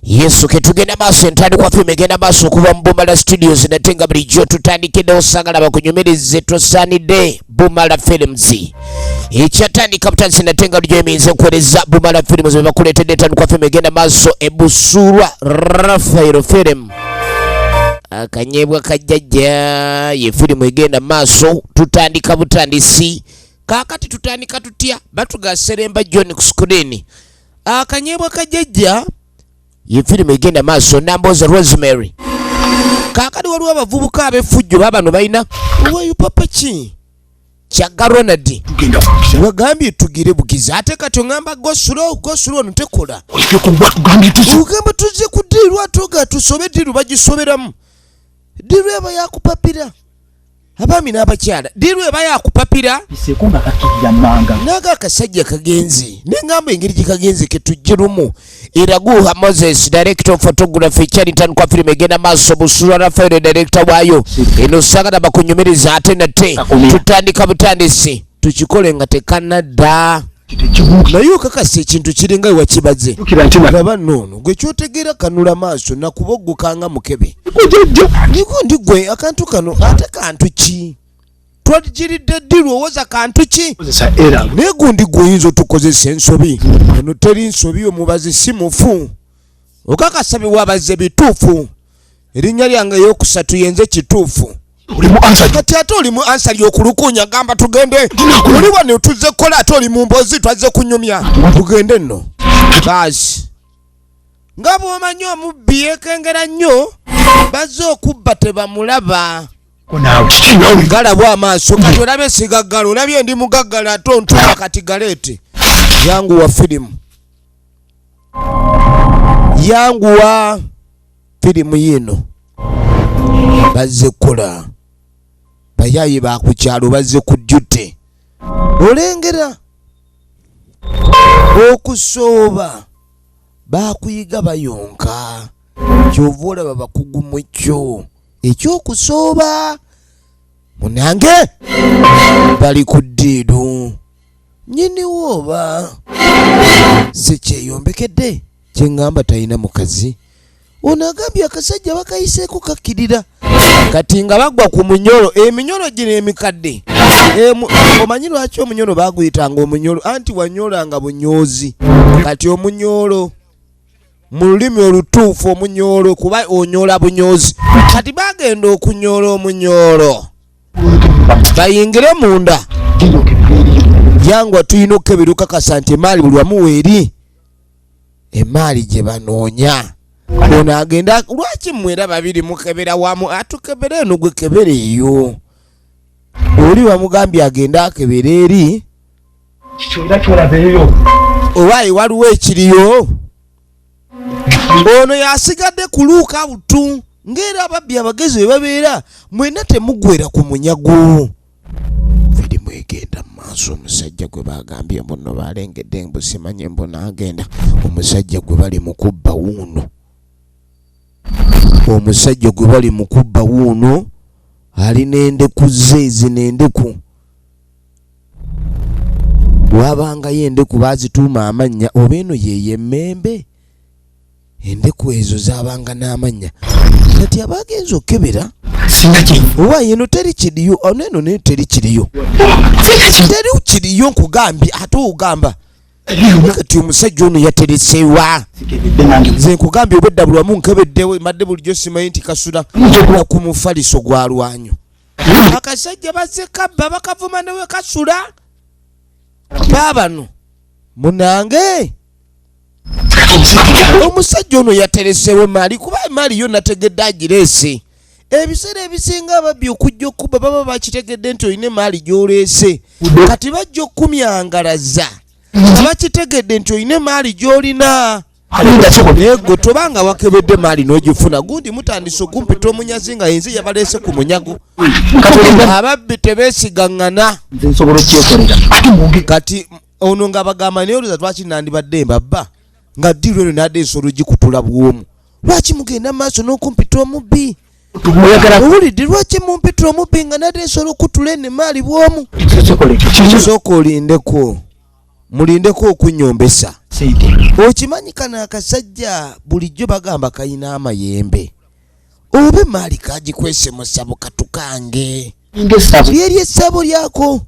Yesu ketugenda maaso entandikwa filime egenda maaso okuva mu Bumala Studios natenga bulijjo tutandikidde osangala bakunyumirize tosaanidde Bumala Films. Ekyatandika butansi natenga bulijjo eminze nkuweereza Bumala Films be bakuleetedde entandikwa filime egenda maaso ebusuulwa Raphael Film. Akanyebwa kajjajja ye filimu egenda maaso tutandika butandisi. Kaakati tutandika tutya batuga Seremba John ku screen. Akanyebwa kajjajja ye filimu egenda maaso Namboza Rosemary. Kaakati waliwo abavubuka ab'effujjo babano balina owayo papa ki Kyaga Ronald wagambye tugire bugizi ate kati ongamba gosulo ono tekola ugamba tuzze ku ddiiru atoga tusobe ddiiru bagisoberamu ddiiru eba yakupapira abaami n'abakyala ddiiru eba yakupapira naga akasajja kagenzi nengamba engeri gye kagenzi ketujje lumu Iraguha Moses director of photography Charitan kwa filime egenda maaso Busura Raphael director wayo eno sagala bakunyumiriza ate nate tutandika butandisi tukikole nga tekanadda naye okakasa ekintu kiringa wakibaze laba noono gwe kyotegeera kanula maaso nakuboggukanga mukebe niko ndigwe akantu kano ate kantu ki twagiridde ddiru owoza kantu ki naye gundi gweyinza otukozesa ensobi eno teri nsobi omubazi si mufu okakasa biwabaze bituufu erinnya lyange eyokusatu yenze kituufu kati ate oli mu ansa ly'okulukunya gamba tugende oli wano tuzze kukola ate oli mu mbozi twazze kunyumya tugende nno basi nga bw'omanyi omubbi yeekengera nnyo bazze okubba tebamulaba galabwa amaaso kati olabye esigaggala olabye ndi mugaggala ate ontuuka kati galeete yanguwa firimu yanguwa firimu yino bazze kukola bayayi bakukyalo bazze ku dyute olengera okusooba bakuyiga bayonka kyova olaba bakugu mu kyo ekyokusooba munange bali ku ddiiru nyiniwo oba sikyeyombekedde kyeŋŋamba talina mukazi ono agambye akasajja bakayiseeko kakkirira kati nga bagwa ku munyolo eminyolo gino emikadde omanyi lwaki omunyolo baguyitanga omunyolo anti wanyolanga bunyoozi kati omunyolo mu lulimi olutuufu omunyolo kuba onyola bunyoozi kati bagenda okunyola omunyolo bayingire munda yangwa tulina okukeberuka kasa nti emaali buli wamu weeri emaali gye banoonya ono agenda lwaki mwera babiri mukebera wamu atukebera eno gwe kebera eyo oli wamugambye agenda akebera eri owaayi waliwo ekiriyo ono yasigadde kuluuka butu ng'era ababbi abagezi we babeera mwena temugwera ku munyago firimu egenda maaso omusajja gwe bagambye mbuno balengedde mbusimanye mbona agenda omusajja gwe bali mukubba wuuno omusajja gwe bali mukubba wuuno alina endeku zeezi n'endeku wabangayo endeku bazituuma amannya oba eno yeye emmembe endeku ezo zabanga n'amannya kati abagenza okebera oba yeno teri kiriyo oneno naye teri kiriyo teri kiriyo nkugambye ate ogamba kati omusajja ono yateresewa nze nkugambye obwedda buli wamu nkebeddewe madde bulijjo simanyi nti kasula ku mufaliso gwa lwanyo akasajja bazze kabba bakavuma newe kasula baabano munange omusajja ono yateresewo emaali kuba emaali yo nategedde agireese ebiseera ebisinga ababbi okujja okubba baba bakitegedde nti olina emaali gy'oleese kati bajja okumyangalaza abakitegedde nti olina emaali gy'olina ego tobanga wakebedde maali n'ogifuna gundi mutandise okumpita omunyazi nga yenze yabaleese ku munyago ababbi tebeesigaŋŋana kati ono nga bagamba naye olowooza lwaki nandibadde mbabba nga ddiiru eno nadde ensolo gikutula bwomu lwaki mugenda maaso n'okumpita omubbi owulidde lwaki mumpita omubbi nga nadde ensolo okutula eno emaali bwomu sooka olindeko mulindeko okunyombesa. Okimanyi kana akasajja bulijjo bagamba kayina amayembe. Obe mali kagikwese mu ssabo katukange. Lyeri essabo lyako.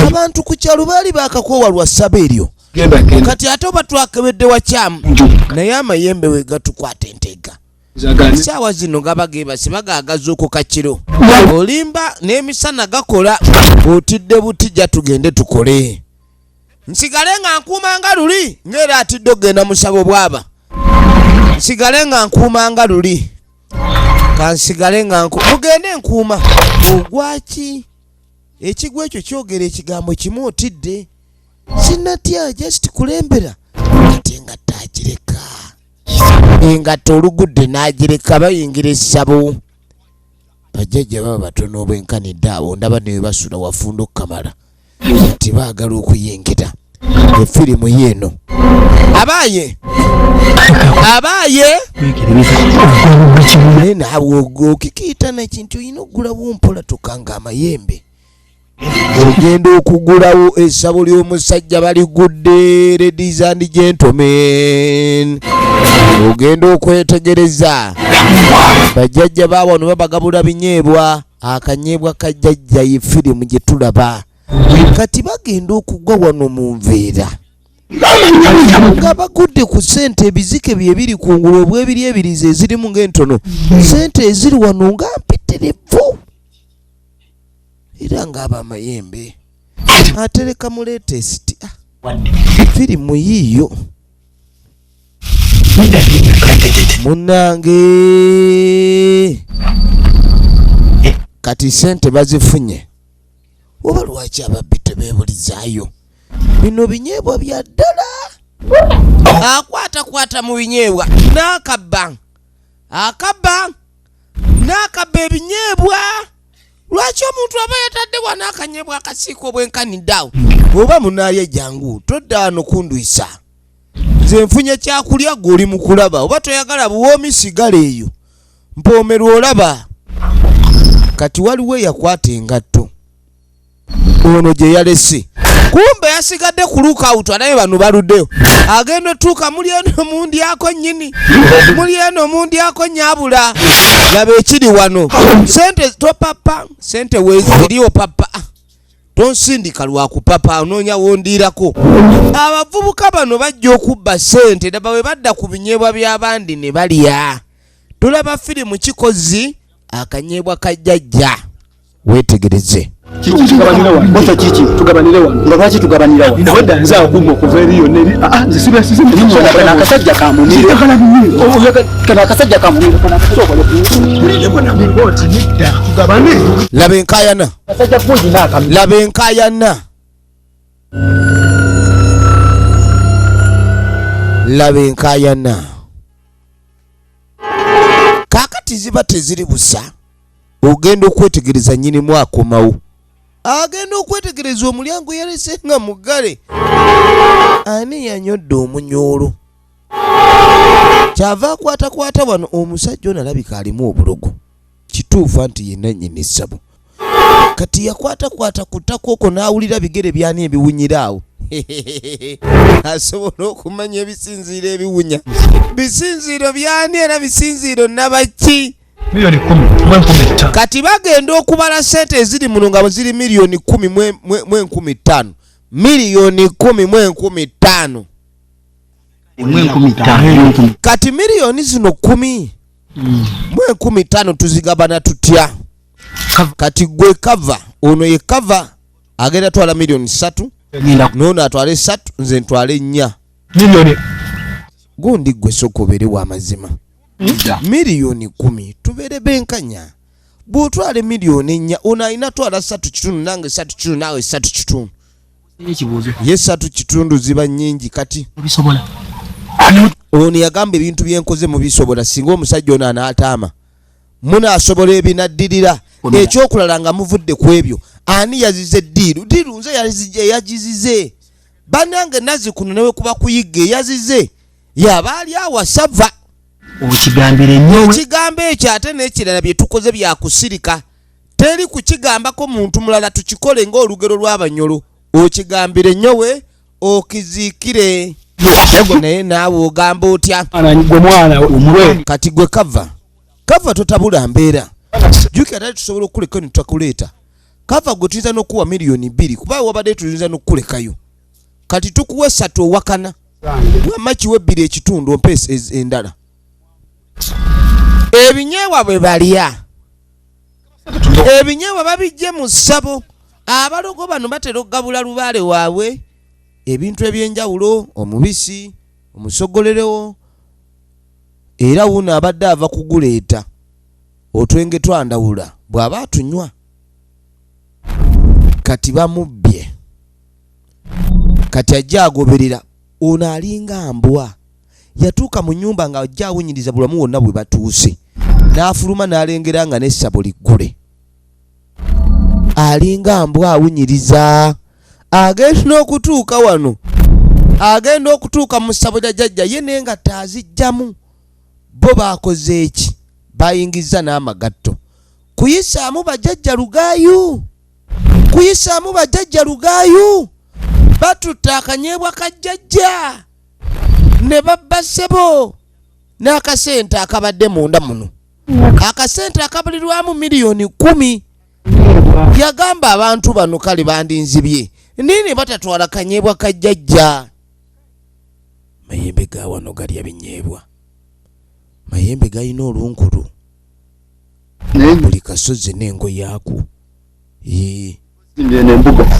Abantu ku kyalo baali bakakowa lwa ssabo eryo. Kati ate oba twakebedde wakyamu naye amayembe we gatukwata entega. Saawa zino gaba geebase bagaagaza okukakiro. Olimba n'emisana gakola otidde butijja tugende tukole. Nsigale nga nkuuma nga luli ng'era atidde okgenda mu ssabo bwaba. Nsigale nga nkuuma nga luli. Kansigale nga mugende nkuuma. Ogwaki? Ekigwa ekyo kyogera ekigambo kimu otidde. Sinatya just kulembera. Ate nga tagireka. Engatta olugudde n'agireka bayingira essabo. Bajjajja baba batono obwenkanidde abo ndaba ne basula wafunda okukamala. Tibaagala okuyingira. Efirimu yeeno. Abaaye naye naawe okikiita n'ekintu olina okugulawo mpola tokanga amayembe. Ogenda okugulawo essabo ly'omusajja baligudde, ladies and gentlemen. Ogenda okwetegereza bajjajja baawano babagabula binyeebwa. Akanyeebwa kajjajja ye firimu gye tulaba. Kati bagenda okugwa wano mu nveera nga bagudde ku ssente ebizike bye biri kungulu obwebiri ebiriza ezirimu ng'entono. Ssente eziri wano nga mpitirivu era ng'aba amayembe atereka mu latest. Firimu yiiyo munnange. Kati ssente bazifunye. Oba lwaki ababbi tebeebulizaayo? Bino binyeebwa bya ddala. Akwata mu binyeebwa n'akabba. Akabba n'akabba ebinyeebwa. Lwaki omuntu aba yatadde wano akanyeebwa akasiika obwenkanidde awo? Oba munaaye jangu todda wano kundwisa. Nze nfunye kyakulya gw'oli mu kulaba. Oba toyagala buwoomi sigala eyo. Mpoomerwa olaba. Kati waliwo eyakwata engatto. Ono gye yalese. Kumbe yasigadde ku lookout naye bano baluddeyo. Agenda otuuka muli eno mundyako nnyini. Muli eno mundyako nnyabula. Laba ekiri wano. Sente topapa. Sente weeziriyo papa. Tonsindika lwa kupapa onoonya wondiirako. Abavubuka bano bajja okubba sente daba bwe badda ku binyeebwa by'abandi ne balya. Tulaba firimu kikozi akanyeebwa kajjajja. Weetegereze. Kiki tugabanira wano. Bosa kiki tugabanira wano. Lwaki tugabanira wano? Nawe danza akumu okuva eriyo neri. Zisibe kana akasajja kamunire. Kana akasajja kamunire kana kusobola kumunire bona mboti nidda tugabane. Laba enkayana. Akasajja kungi naka. Laba enkayana. Laba enkayana. Kakati ziba teziri busa. Ogenda okwetegereza nnyinimu akomawo. Agenda okwetegereza omulyango yalese nga mugale. Ani yanyodde omunyoolo? Kyava akwatakwata wano omusajja ono alabika alimu obulogo. Kituufu anti yenna nnyini ssabo. Kati yakwatakwata ku ttaka okwo n'awulira bigere byani ebiwunyira awo. Asobola okumanya ebisinziiro ebiwunya. Bisinziiro byani era bisinziiro nabaki? Milioni 10 kati bagenda okubala sente eziri muno nga ziri milioni 10 mu 15. Milioni 10 mu 15. Kati milioni zino 10 mu 15 tuzigabana tutya? Kati gwe kava ono ye kava agenda twala milioni 3 nono atwale 3 nze ntwale 4 milioni. Gundi gwe sokobere wa mazima. Milioni 10 tubere benkanya. Bwotwale milioni 4 ono ayina twala 3 nange 3 nawe 3. Ekibuuzo. Ye 3 ziba nnyingi kati. Bisobola. Ono yagamba ebintu byenkoze mu bisobola singa omusajja ono anaataama. Muna asobola ebinaddirira. Ekyokulala nga muvudde ku ebyo. Ani yazize ddiiru? Ddiiru nze yagizize. Bannange nazi kuno newe kuba kuyigga yazize. Yabaali awasava. Okigambire nnyo. Ekigambo ekyo ate n'ekirala bye tukoze bya kusirika. Teri kukigambako muntu mulala tukikole ng'olugero lw'Abanyolo. Okigambire nnyo we okizikire yago naye naawe ogamba otya gwe mwana omulwe kati gwe kava totabula mbeera jukira ate tusobola okukuleka netutakuleeta kava gwe tuyinza n'okuwa $2,000,000 kuba wabadde tuyinza n'okukulekayo kati tukuwa 3 owakana wamma kiwe 2 ekitundu ompeesa endala ebinyeebwa bwe balya ebinyeebwa babijje mu ssabo abalogo bano batera okugabula lubaale waabwe ebintu ebyenjawulo omubisi omusogolerewo era wuno abadde ava kuguleeta otwenge twandawula bw'aba atunywa kati bamubbye kati ajja agoberera ono alinga mbwa yatuuka mu nnyumba nga ajja awunyiriza bulamu bwonna bwe batuuse n'afuluma n'alengera nga n'essabo liggule alinga mbwa awunyiriza agenda n'okutuuka wano agenda okutuuka mu ssabo lya jjajja ye naye nga taazijjamu bo baakoze eki bayingiza n'amagatto kuyisaamu bajjajja lugaayu batutta akanyeebwa kajjajja ne babba ssebo n'akasente akabadde munda muno akasente akabalirwamu $10,000,000 yagamba abantu bano kale bandinzibye nini batatwala kanyeebwa kajjajja mayembe ga wano galya binyeebwa mayembe galina olunkulu buli kasozi n'engo yaako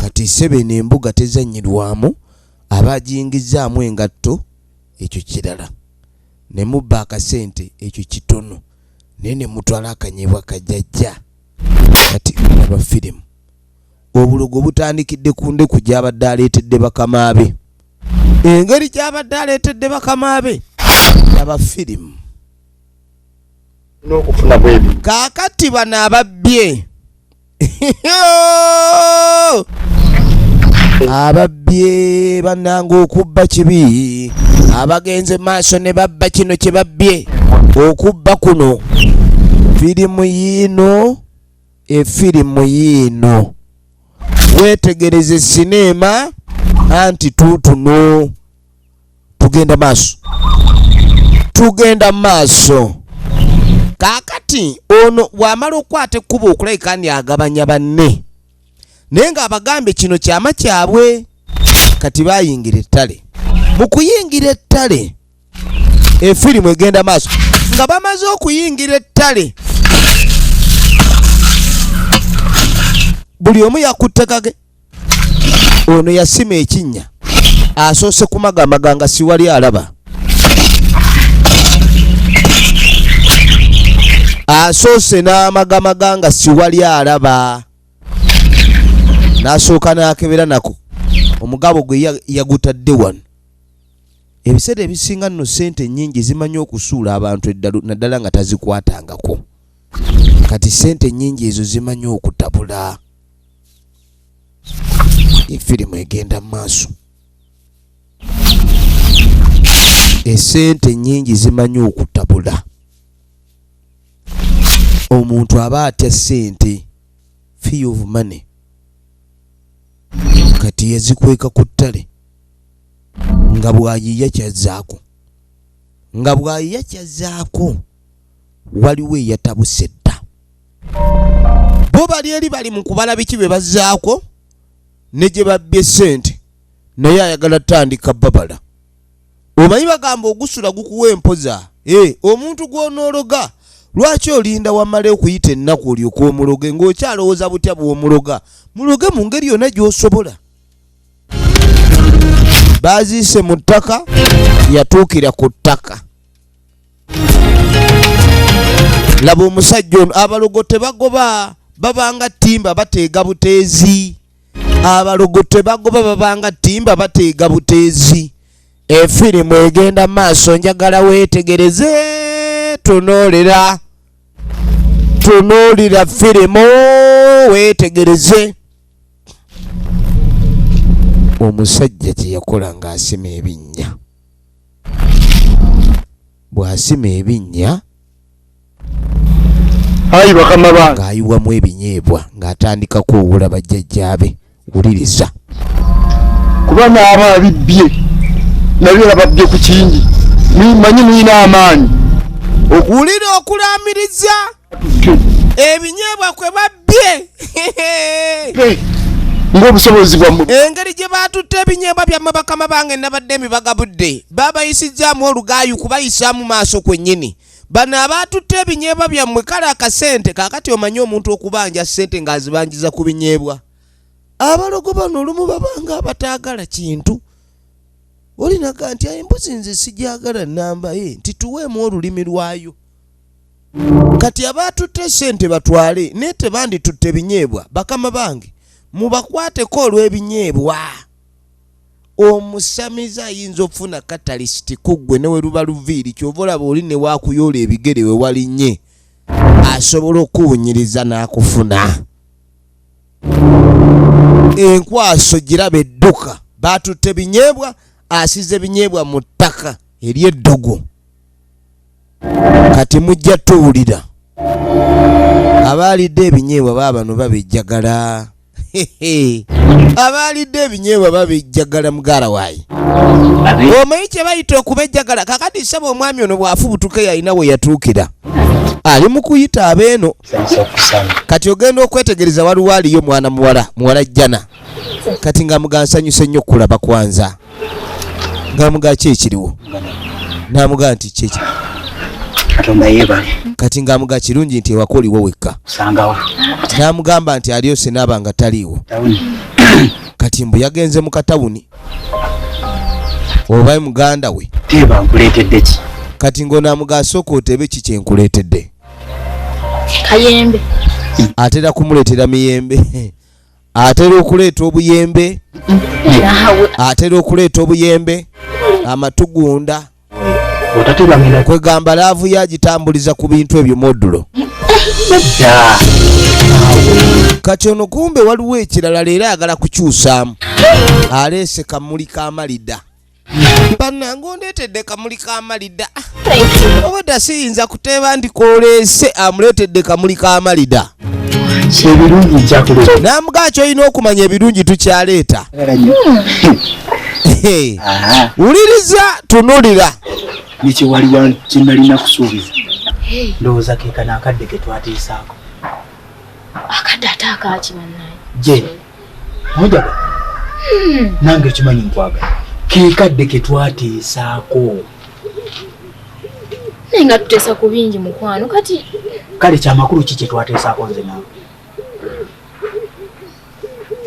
kati sebe n'embuga tezanyirwamu abagiyingizaamu engatto ekyo kirala ne mubba akasente ekyo kitono naye ne mutwala akanyeebwa kajjajja kati aba firimu obulogo butandikidde ku ndeku gy'abadde aleetedde bakama be engeri gy'abadde aleetedde bakama be aba firimu n'okufuna bwebi kaakati bano ababbye ababbye bannanga okubba kibi abagenze maaso ne babba kino kye babbye okubba kuno firimu yiino efirimu yiino weetegereze sineema anti tuutuno tugenda maaso kaakati ono bw'amala okukwata ekkubo okulabika ndi agabanya banne naye ng'abagambye kino kyama kyabwe kati bayingira ettale mu kuyingira ettale efirimu egenda maaso nga bamaze okuyingira ettale buli omu yakutte kage ono yasima ekinnya asoose kumagamaga nga siwali alaba asoose n'amagamaga nga siwali alaba n'asooka n'akebera nako omugabo gwe yagutadde wano ebiseera ebisinga nno sente nnyingi zimanyi okusuula abantu naddala nga tazikwatangako kati sente nnyingi ezo zimanyi okutabula efirimu egenda maaso esente nnyingi zimanyi okutabula omuntu aba atya sente fee of money kati yazikweka ku ttale nga bwayiya kyazzaako waliwo eyatabuse dda bo bali eri bali mu kubala biki bye bazzaako ne gye babbye sente naye ayagala tandika babala omanyi bagamba ogusula gukuwa empoza omuntu gw'onoologa lwaki olinda wamala okuyita ennaku olyoka omuloge ng'okyalowooza butya bw'omuloga muloge mu ngeri yonna gy'osobola baziise mu ttaka yatuukira ku ttaka laba omusajja ono abalogo tebagoba babanga ttimba bateega buteezi abalogo tebagoba babanga ttimba bateega buteezi efirimu egenda maaso njagala weetegereze tunuulira firimu weetegereze omusajja kye yakola ng'asima ebinnya bw'asima ebinnya ayi bakama bange ng'ayiwamu ebinyeebwa ng'atandikako owula bajjajjaabe wuliriza kubana ababibye nabyo ababye ku kingi manyi mwina amaanyi okulira okulamiriza ebinyebwa kwe babbye ng'obusobozi bwammwe engeri gye batutte ebinyebwa byammwe bakama bange nabadde emibagabudde babayisizaamu olugaayu kubayisaamu maaso kwennyini bano abatutte ebinyebwa byammwe kale akasente kaakati omanyi omuntu okubanja ssente ng'azibanjiza ku binyebwa abalogo bano olumu babanga abataagala kintu olinaga nti embuzi nze sijagala namba ye nti tuweemu olulimi lwayo kati abatutte ssente batwale naye tebanditutte binyebwa bakama bange mubakwateko olw'ebinyebwa omusamiza ayinza okufuna katalisiti kuggwe newe luba luviiri kyova olaba oli ne waakuyoola ebigere we walinnye asobola okuwunyiriza n'akufuna enkwaso giraba edduka batutte binyebwa asize binyebwa mu ttaka ery'eddogo kati mujja tuwulira abaalidde ebinyebwa baabano babejjagala abaalidde ebinyebwa babejjagala mugara waayi omanyi kye bayita okubejjagala kakati saba omwami ono bw'afubutuka yalina we yatuukira ali mu kuyita abeeno kati ogenda okwetegereza waliwo aliyo mwana muwala jjana kati ng'amuga nsanyuse nnyo okulaba kwanza ng'amuga ki ekiriwo n'amuga nti kyeki kati ng'amuga kirungi nti ewaka oliwo wekka n'amugamba nti alyose naaba nga taliiwo kati mbu yagenze mu katawuni oba muganda we kati ng'onaamuga asooka otebe ki kyenkuleetedde kayembe atera kumuleetera miyembe atera okuleeta obuyembe atera okuleeta obuyembe amatugunda kwegamba laavu yagitambuliza ku bintu ebyo modulo kati ono kumbe waliwo ekirala leero ayagala kukyusaamu aleese kamuli k'amalidda bannange ondeetedde kamuli k'amalidda obadda siyinza kuteeba ndikooleese amuleetedde kamuli k'amalidda n'amugaa kyolina okumanya ebirungi tukyaleeta wuliriza tunulira nikiwaliwa kinalina kusuubiza ndowooza keekano akadde ke twatiisaako akadde ate akaaki bannaye je onjaga nange kimanyi nkwagala keekadde ke twatiisaako naye nga tuteesa ku bingi mukwano kati kale kyamakulu ki kye twateesaako nze naawe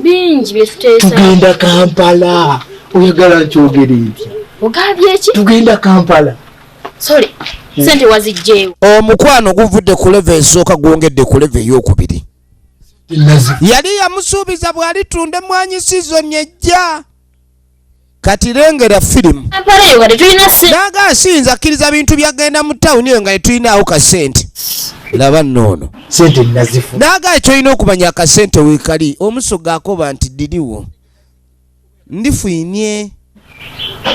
bingi bye tuteesa tugenda Kampala oyagala nkyogere ntya ogambye eki tugenda Kampala sorry sente wazijjeewo omukwano guvudde ku leve esooka gwongedde ku leve ey'okubiri yali yamusuubiza bw'alitunda emmwanyi sizoni ejja kati lengera firimu Kampala eyo nga tetulina ssente naaga asiyinza akkiriza bintu byagenda mu tawuni eyo nga tetulinaawo kasente laba nnoono sente nazifu naaga ekyolina okumanya akasente weekali omusoga akoba nti diriwo ndifuinie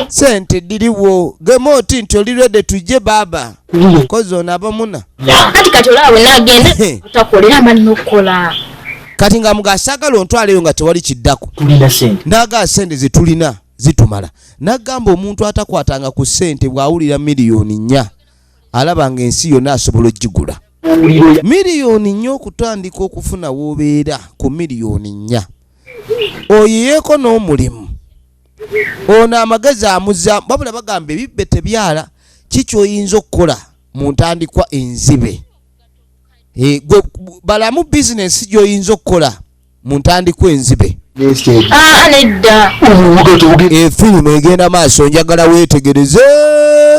sente diriwo gemooti nti oli redde tujje baaba kozi ono abamuna kati olaawe naagenda otakolera amalina okukola kati nga mugasaagala ontwaleyo nga tewali kiddako tulina sente naaga sente zetulina zitumala nagamba omuntu atakwatanga ku sente bw'awulira miliyoni 4 alaba nga ensi yonna asobola ogigula miliyoni 4 okutandika okufuna w'obeera ku miliyoni 4 oyiyeeko n'omulimu ono amagezi amuza wabula bagamba ebibbe tebyala kikyoyinza okukola mu ntandikwa enzibe balamu bizinesi gyoyinza okukola mu ntandikwa enzibe nedda efirimu egenda maaso njagala weetegereze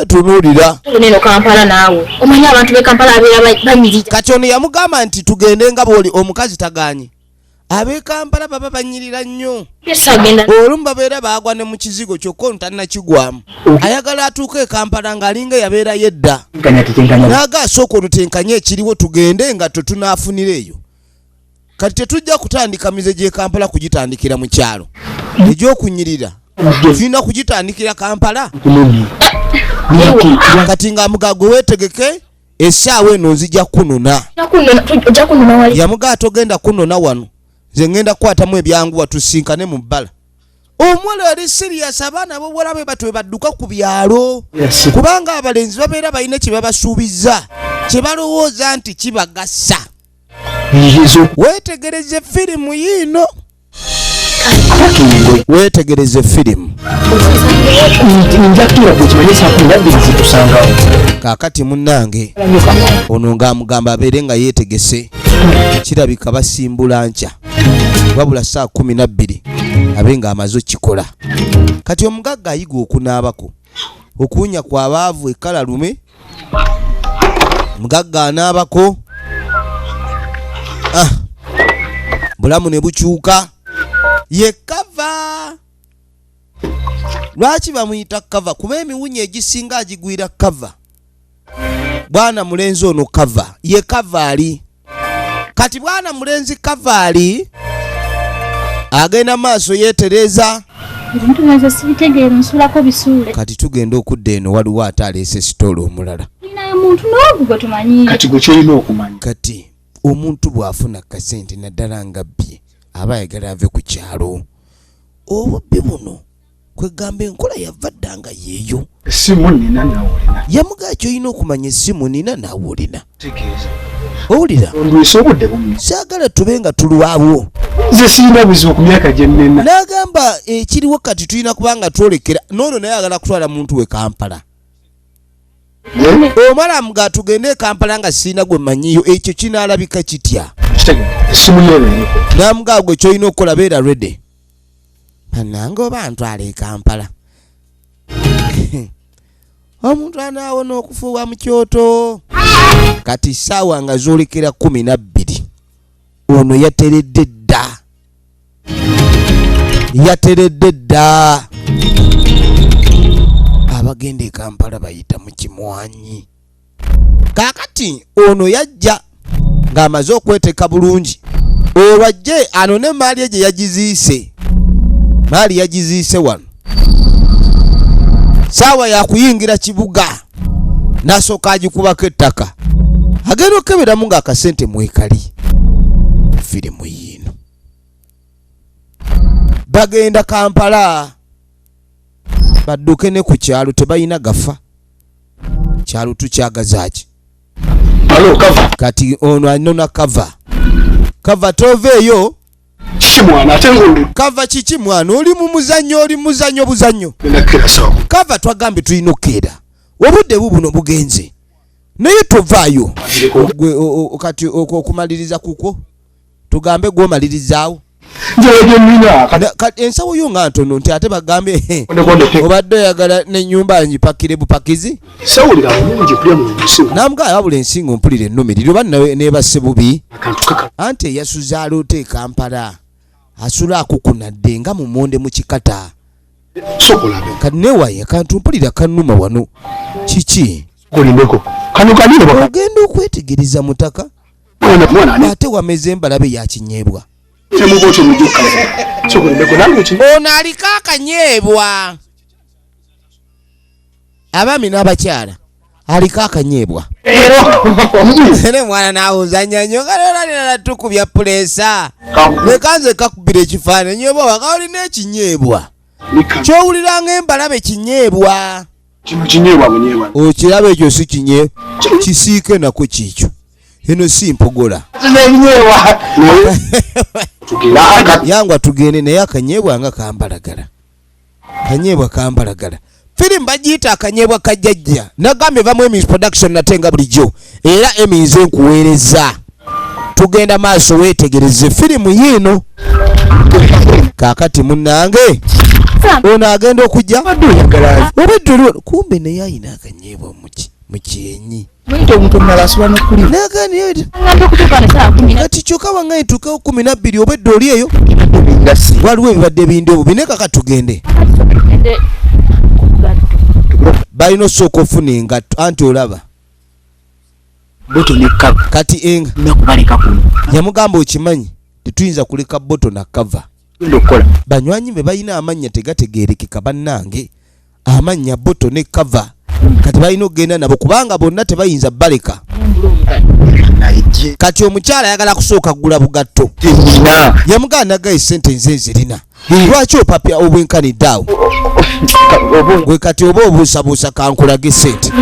tunuulira neno Kampala naawe omanyi abantu b'e Kampala abeera banyirira kati ono yamugamba nti tugende nga bwoli omukazi tagaanye ab'e Kampala baba banyirira nnyo olumu babeera baagwa ne mu kizigo kyokka ono tannakigwamu ayagala atuuka e Kampala ng'alinga yabeera yedda naaga asooka olutenkanye ekiriwo tugende nga tetunaafunira eyo kati tetujja kutandika mize gy'e Kampala kugitandikira mu kyalo egy'okunyirira tulina kugitandikira Kampala kati nga mugago weetegeke essaawa eno nzija kunona yamugaa togenda kunona wano nze ngenda kukwatamu ebyanguwa tusinkane mu bbala Omuwala ali serious abaana b'obuwala bwe batwe badduka ku byalo. Kubanga abalenzi babeera balina kye babasuubiza. Kye balowooza nti kibagasa. Weetegereze firimu yiino. Weetegereze firimu. Kaakati munnange ono ng'amugamba abeere nga yeetegese. Kirabika basimbula nkya. Wabula saa 12 abe nga amaze okikola. Kati omugagga ayiga okunaabako. Okuwunya kw'abaavu ekkala lume. Mugagga anaabako. Bulamu ne bukyuka. Ye kava. Lwaki bamuyita kava? Kuba emiwunya egisinga agigwira kava. Bwana mulenzi ono kava. Ye kava ali. Kati bwana mulenzi kava ali. Agenda maaso yeetereza. Ebintu nze sibitegeera nsulako bisuule. Kati tugenda okudda eno waliwo ate aleese sitoola omulala. Nina muntu n'ogu gwe tumanyi. Kati gwe kyolina okumanya. Kati omuntu bw'afuna kasente naddala nga bbye aba ayagala ave ku kyalo. Obubbi buno kwegamba enkola yava ddanga yeeyo. Essimu nina nawulina. Yamugaa kyolina okumanya essimu nina naawulina. Tegeeza. Owulira? Ondwisa obudde bumu. Saagala tube nga tulwawo. Nze sirina buzibu ku myaka gye nnina. N'agamba ekiriwo kati tulina kubanga twolekera. N'ono naye ayagala kutwala muntu we Kampala. Omala mga tugende Kampala nga sirina gwe manyiyo ekyo kinaalabika kitya. Essimu yeeyo. Namugaa gwe kyolina okukola beera ready. Bannange oba ntwale Kampala. Omuntu anaawona okufuuwa mu kyoto. Kati ssaawa nga zoolekera 12. Ono yateredde dda. Yateredde dda. Abagenda e Kampala bayita mu kimwanyi. Kaakati ono yajja ng'amaze okweteeka bulungi. Olwajje anone maali egye yagiziise. Maali yagiziise wano. Saawa ya kuyingira kibuga. Nasooka agikubako ettaka. Agenda okeberamu ng'akasente mwekali. Firimu yiino. Bagenda Kampala. Badduke ne ku kyalo tebalina gafa. Kyalo tukyagazaaki. Alo kava. Kati ono anona kava. Kava toveeyo. Kiki mwana ate ng'oli. Kava kiki mwana oli mu muzannyo oli muzannyo buzannyo. Nakira sawa. Kava twagambe tulina okkeera. Obudde bubuno bugenze. Naye tovaayo. Gwe kati okumaliriza kuko. Tugambe gw'omalirizaawo. Kati ensawo yo nga ntono nti ate bagambe obadde oyagala n'ennyumba ngipakire bupakizi. Sawulira bulungi kulya mu nsigo. Namugaa wabula ensingo mpulira ennumiriro oba neebase bubi. Anti eyasuza aloota e Kampala. Asula akukunadde nga mumonde mu kikata. Sokolabe. Kati neewaye akantu mpulira kannuma wano. Kiki? Kolindeko. Kano kanile baka. Ogenda okwetegereza mutaka. Mwana ani? Ate wameze embalabe ya kinyeebwa. Temugocho mujuka. Sokolindeko nange ki? Ono aliko akanyeebwa. Abaami n'abakyala aliko akanyeebwa. Ene mwana naawuzanya nnyo kalera tukubya puleesa. Nekanze kakubira ekifaananyi oba wakawulina ekinyeebwa. Kyowulira ng'embalabe kinyeebwa. Kino kinyeebwa munyeebwa. Okiraba ekyo si kinyeebwa. Kisiike nako kiikyo. Eno si mpogola. Kinyeebwa. Yangwa tugende naye akanyeebwa nga kambalagala. Kanyeebwa kambalagala. Firimu bagiyita akanyeebwa kajjajja. Nagambe bamu Emmys Production natenga bulijjo. Era Emmys nkuweereza. Tugenda maaso weetegereze firimu yiino. Kaakati munnange. Ono agenda okujja. Obadde kumbe naye ayina akanyeebwa mu kyenyi. Kati kyokka wangaye tukewo 12 obedde oli eyo. Waliwo ebibadde bindi obwo bine kaka tugende. Balina osooka ofuna engatto anti olaba. Boto ne kava. Kati enga. Nakubaleka kuno. Yamugamba okimanyi tetuyinza kuleka boto na kava. Ndokola. Banywanyi be balina amannya tegategeerekeka bannange. Amannya boto ne kava. Kati balina okugenda nabo kubanga bonna tebayinza baleka. Kati omukyala ayagala kusooka kugula bugatto. Yamugamba nagaye ssente nze nzirina. Lwaki opapya obwenkanidde awo? Gwe kati oba obuusabuusa kankulage sente.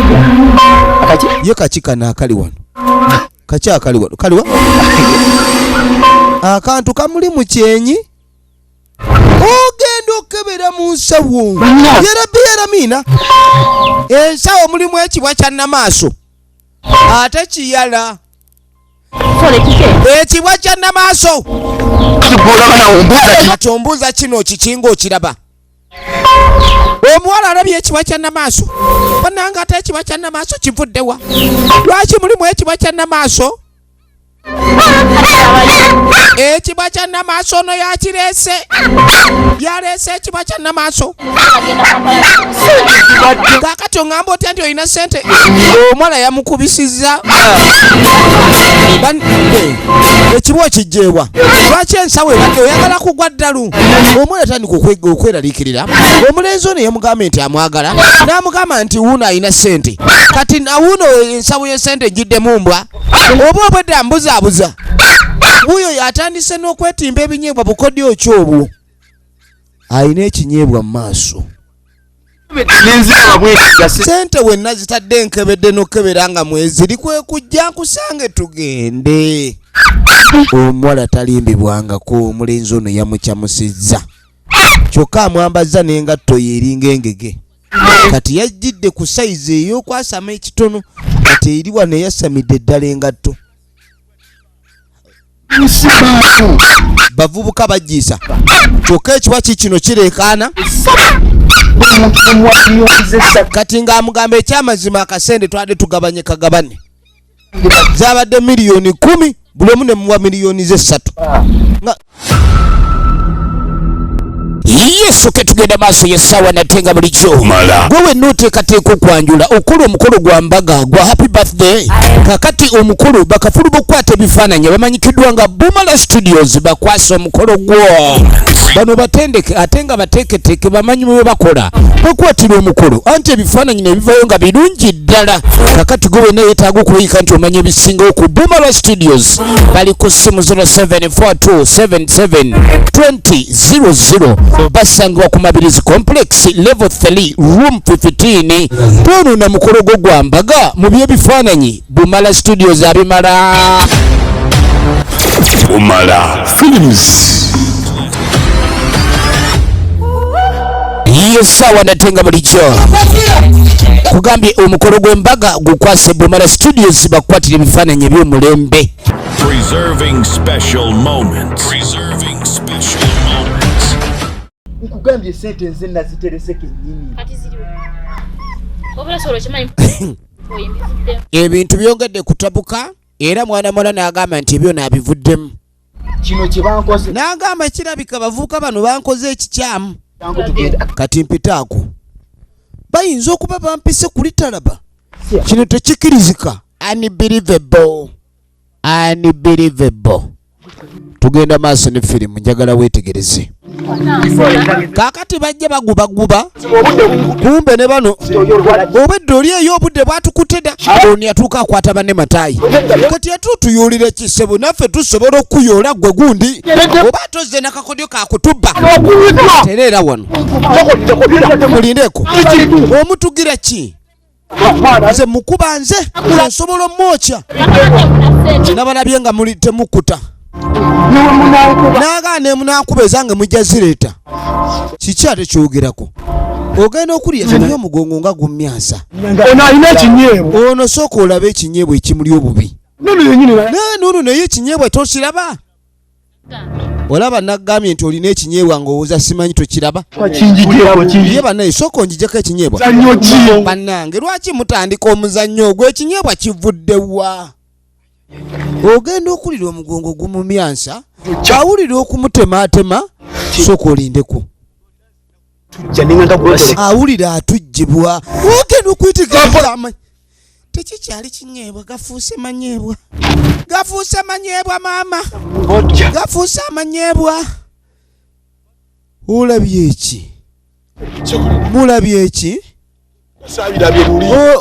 Ye kakika naakali wano. Kaki akali wano? Kaliwa? Akantu kamuli mu kyenyi. Ogenda okebera mu nsawo. Yerabiyaramiina. Ensawo mulimu ekibwa kya Namaaso. Ate kiyala. Ekibwa kya Namaaso. Kati ombuuza kino kikinga okiraba. Omuwala alabye ekibwa kya Namaaso. Bannanga ate ekibwa kya Namaaso kivuddewa. Lwaki mulimu ekibwa kya Namaaso? Ekibwa kya Namaaso ono yakireese. Yaleese ekibwa kya Namaaso. Kaakati ongamba otya nti olina ssente? Omuwala yamukubisizza. Ekibwa okijjeewa. Lwaki ensawo ebadde oyagala kugwa ddalu? Omuwala tandika okweraliikirira. Omulenzi ono yamugamba nti amwagala. N'amugamba nti wuuno alina ssente. Kati nawuuno ensawo y'essente egiddemu mbwa. Oba obwedde ambuzaabuza. Wuuyo yatandise n'okwetimba ebinyeebwa bukodyo ki obwo. Alina ekinyeebwa mu maaso. Sente wenna zitadde nkebedde n'okebera nga mweziri kwe kujja nkusange tugende. Omuwala talimbibwangako, omulenzi ono yamukyamusizza. Kyokka amwambazza n'engatto ye eringa engege. Kati yajjidde ku sayizi ey'okwasama ekitono. Kati eri wano eyasamidde ddala engatto. Bavubuka bajjiisa. Kyokka ekibwa kino kireekaana. Kati ng'amugamba ekyamazima akasente twadde tugabanye kagabane. Zaabadde miliyoni 10, buli omu ne muwa miliyoni ze 3. Yesu ke tugenda maaso y'essaawa natenga bulijjo. Gwe wenna oteekateeka okwanjula okukola omukolo gwa mbaga gwa happy birthday. Kakati omukolo bakafulu b'okukwata ebifaananyi bamanyikiddwa nga Bumala Studios bakwasa omukolo gwo. Bano batendeke ate nga bateeketeeke bamanyi bwe bakola. Bakwatira omukolo anti ebifaananyi ne bivayo nga birungi ddala. Kakati gwe wenna yeetaaga okuyika nti omanye ebisingawo ku Bumala Studios. Bali ku ssimu 0742772000. Basangibwa ku Mabirizi Complex level 3 room 15. Tono na mukolo gwo gwa mbaga mu by'ebifaananyi Bumala Studios abimala. Bumala Films. Yesawa natenga bulijjo. Kugambye omukolo gw'embaga gukwase Bumala Studios bakwatira ebifaananyi eby'omulembe. Preserving special moments. Preserving special moments. Nkugambye sente nze naziterese kennyini. Kati ziriwe. Obula solo kimanyi. Ebintu byongedde kutabuka era mwana mwana n'agamba nti ebyo n'abivuddemu. Kino kye bankoze. N'agamba kirabika bavuuka bano bankoze ekikyamu. Kati mpitaako. Bayinza okuba bampise kuli talaba. Kino tekikirizika. Unbelievable. Unbelievable. Tugenda maaso ne firimu njagala weetegereze. Kaakati bajja bagubaguba. Kumbe ne bano obedde oli eyo obudde bwatukuteda. Ono yatuuka akwata banne mataayi. Kati yatutuyuulira kisebo naffe tusobola okuyoola gwe gundi. Oba tozze nakakodyo kakutubba. Tereera wano. Mulindeko. Omutugira ki? Nze mukuba nze nsobola omwokya. Nabalabye nga muli temukuta. Naagaana emunaakuba ezange mujja zireeta. Kiki ate kyogerako? Ogenda okulya naye omugongo nga gumyansa. Ono alina ekinyeebwa. Ono sooka olabe ekinyeebwa ekimuli obubi. Nono naye ekinyeebwa tokiraba? Olaba naggambye nti olina ekinyeebwa ng'owooza simanyi tokiraba? Ye bannaye sooka onjijjako ekinyeebwa. Bannange lwaki mutandika omuzannyo ogwo? Ekinyeebwa kivuddewa? Ogenda okulira omugongo gumumyansa, awulira okumutemaatema, sooka olindeko. Awulira atujjibwa, ogenda okuyitigaza amanyi. Tekikyali kinyeebwa, gafuuse manyeebwa. Gafuuse manyeebwa maama. Gafuuse amanyeebwa. Olabye eki? Mulabye eki?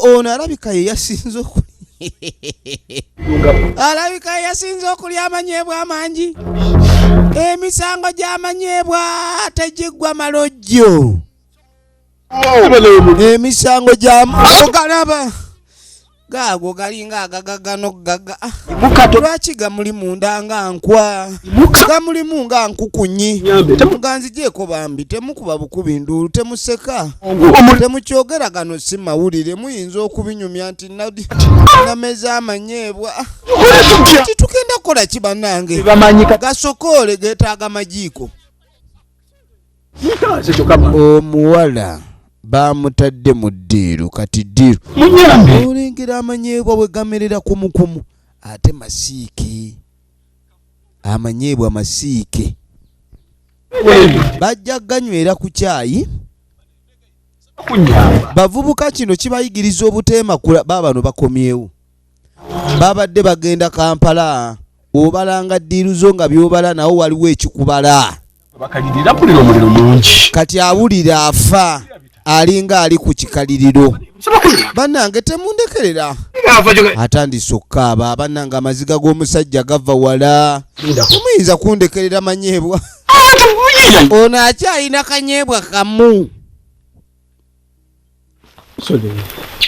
Ono alabika ye yasinze okulya. Alabika yasinze okulya amanyeebwa amangi. emisango gy'amanyeebwa tegigwa malojjo. Emisango gy'agalaba gaago galinga agagagano gaga. Lwaki gamuli munda nga nkwa? Gamulimu nga nkukunyi. Temuganzigyeko bambi, temukuba bukubi nduulu, temuseka. Temukyogera gano si mawulire, muyinza okubinyumya nti nameza amanyeebwa. Titugenda kukola ki bannange? Gasokoole geetaaga majiiko. Omuwala bamutadde mu ddiiru, kati ddiiru olengera amanyeebwa bwe gamerera kumukumu, ate masiike. Amanyeebwa masiike bajja ganywera ku kyayi. Bavubuka kino kibayigiriza obuteemakula. Baabano bakomyewo, babadde bagenda Kampala. Obalanga ddiiru zo nga byobala nawo waliwo ekikubala. Kati awulira afa alinga ali ku kikaliriro. Bannange temundekerera. Atandise okukaaba. Bannange amaziga g'omusajja gava wala. Muyinza kundekerera manyeebwa. Ono akyalina kanyeebwa kamu.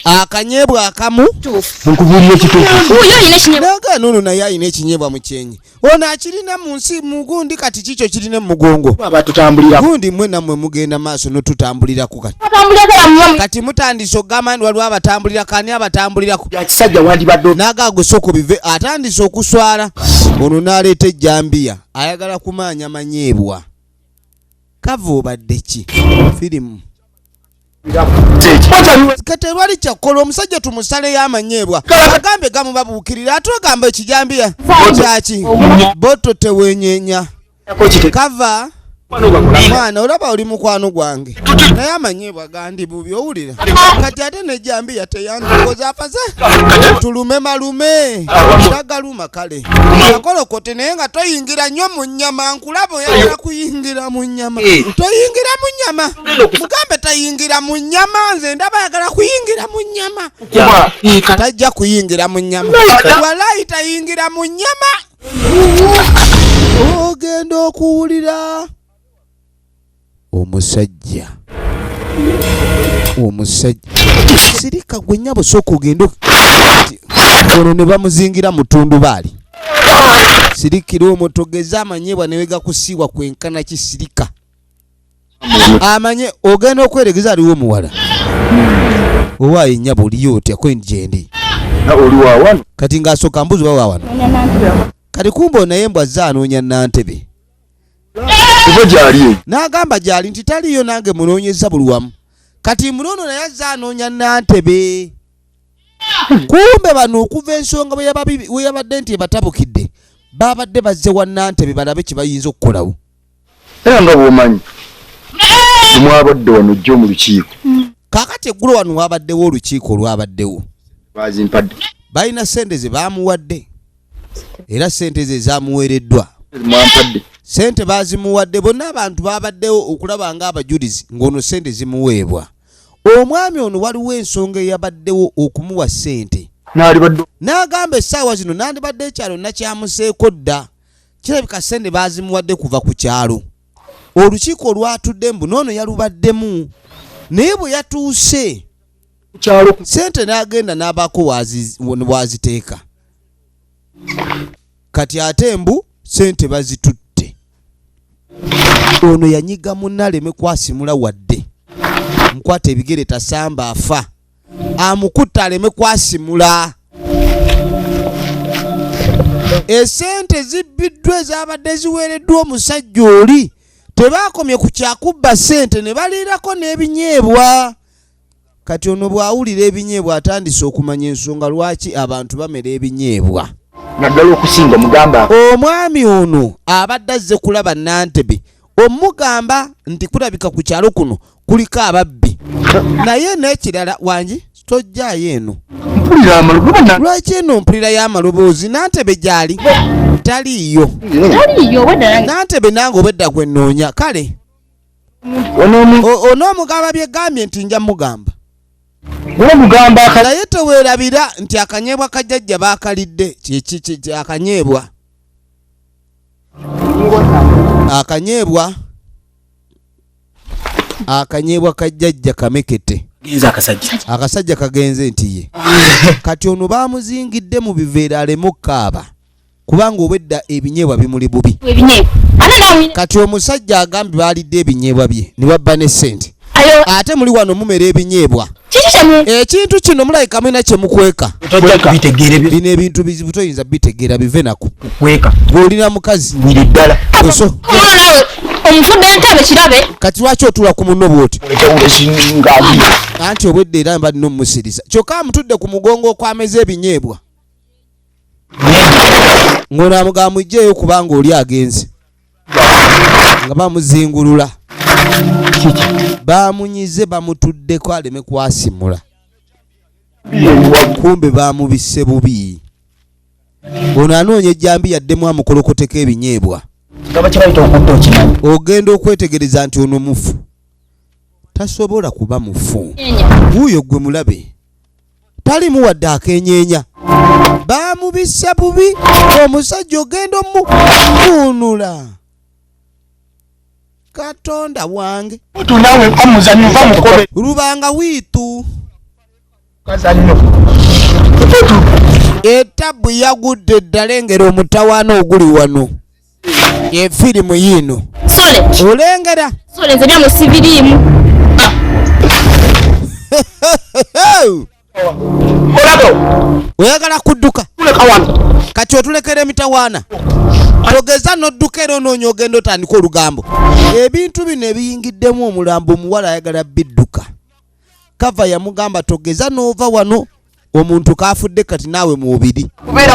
Akanyeebwa akamu Oyo alina ekinyeebwa. naga nono naye alina ekinyeebwa mu kyenyi. Ono akirina mu nsi mugundi, kati kikyo kirina mu mugongo. Abatutambulira Gundi mwe nammwe mugenda maaso n'otutambulirako kati. Kati mutandise okugamba nti waliwo abatambulira, kani abatambulirako. ya kisajja wandibadde N'agaago soko bive, atandise okuswala. Ono n'aleeta ejjambiya, ayagala kumaanya manyeebwa. Kava obadde ki? Firimu kati lwali kyakkola omusajja tumusaleyo amanyeebwa, agambe gamubabuukirira, ate ogamba ekijambiya kyaki? Boto tewenyeenya. Kava mwana, olaba oli mukwano gwange, naye amanyeebwa gandi bubi, owulira? Kati ate nejjambiya teyandikoza afaze tulume malume tagaluma kale akolokote, naye nga toyingira nnyo mu nnyama. Nkulaba oyagala kuyingira mu nnyama. Toyingira mu nnyama, mugambe tayingira mu nnyama. Nze ndaba ayagala kuyingira mu nnyama. Tajja kuyingira mu nnyama, walayi tayingira mu nnyama. Ogenda okuwulira omusajja sirika gwe nnyabo sooka ogenda ono ne bamuzingira mu tundubaali. Sirikira omwo togeza amanyeebwa ne wegakusiibwa kwenkana kisirika. Amanye ogenda okweregeza aliwo omuwala. Owaayo ennyabo oliyo otya kwenjendi kati ng'asooka mbuzi bawa wano. Kati kumbe naye embwa zaanoonya Nantebe. N'agamba gyali nti taliyo, nange munoonyeza buli wamu. Kati munono naye azze anoonya Nantebe. Kumbe bano okuva ensonga bwe yabadde nti ebatabukidde, babadde bazze wa Nantebe balabe kye bayinza okukolawo. era nga bw'omanyi mwabadde wano jjo mu lukiiko. Kaakati eggulo wano wabaddewo olukiiko olwabaddewo. Bazimpadde balina ssente ze baamuwadde era ssente ze zaamuweereddwa. mwampadde Ssente baazimuwadde, bonna abantu baabaddewo okulaba nga abajulizi ng'ono ssente zimuweebwa. Omwami ono waliwo ensonga eyabaddewo okumuwa ssente. n'alibadde N'agamba essaawa zino nandibadde ekyalo nakyamuseeko dda. Kirabika ssente baazimuwadde kuva ku kyalo. Olukiiko olwatudde mbu n'ono yalubaddemu. Naye bwe yatuuse kyalo ssente n'agenda n'abaako waziteeka. Kati ate mbu ssente bazitutte. Ono yanyiga munne aleme kwasimula wadde. Mukwata ebigere tasamba afa. Amukutta aleme kwasimula. Essente zibbiddwa ezabadde ziweereddwa omusajja oli. Tebaakomye ku kyakubba ssente ne baliirako n'ebinyeebwa. Kati ono bw'awulira ebinyeebwa atandise okumanya ensonga lwaki abantu bamera ebinyeebwa. naddala okusinga mugamba Omwami ono abadde azze kulaba Nantebe. Omugamba nti kulabika ku kyalo kuno kuliko ababbi. Naye n'ekirala wangi tojjaayo eno. mpulira amaloboozi Lwaki eno mpulira y'amaloboozi? Nantebe gyali taliiyo. Taliyo wadde nange. Nantebe nange obwedda gwe nnoonya. Kale onoomugamba byegambye nti nja mugamba. mugamba Naye teweerabira nti akanyeebwa kajjajja baakalidde. Akanyeebwa akanyebwa kajjajja kamekete genza akasajja kagenze ntiye kati ono bamuzingidde mu biveera aleme okkaaba kubanga obwedda ebinyeebwa bimuli bubi kati omusajja agambye baalidde ebinyeebwa bye ne wabba ne ssente ate muli wano mumera ebinyeebwa ekintu kino mulabika mulina kye mukweka bino ebintu bizibu toyinza bitegeera bive nako ng'olina mukazi omufudde entabe kirabe kati lwaki otula ku munno bwoti anti obwedde era mba nina omusirisa kyokka amutudde ku mugongo okwameza ebinyeebwa ng'ono amugamba mujjeeyo kubanga oli agenze nga bamuzingulula bamunyize bamutuddeko aleme kwasimula kumbe bamubisse bubi ono anoonya ejjambi yaddemu amukolokoteko ebinyeebwa ogenda okwetegereza nti ono mufu tasobola kuba mufu wuuyo gwe mulabe talimu wadde akenyeenya bamubisse bubi omusajja ogenda omukunula Katonda wange Rubanga witu etabu yagudde ddala engero omutawaana oguli wano efirimu yino olengera nze byamu sibiriimu oyagala kudduka kati otulekera emitawaana togeza n'odduka era onoonya ogenda otandika olugambo ebintu bino ebiyingiddemu omulambo omuwala ayagala bidduka kava yamugamba togeza n'ova wano omuntu kafudde kati naawe mubiri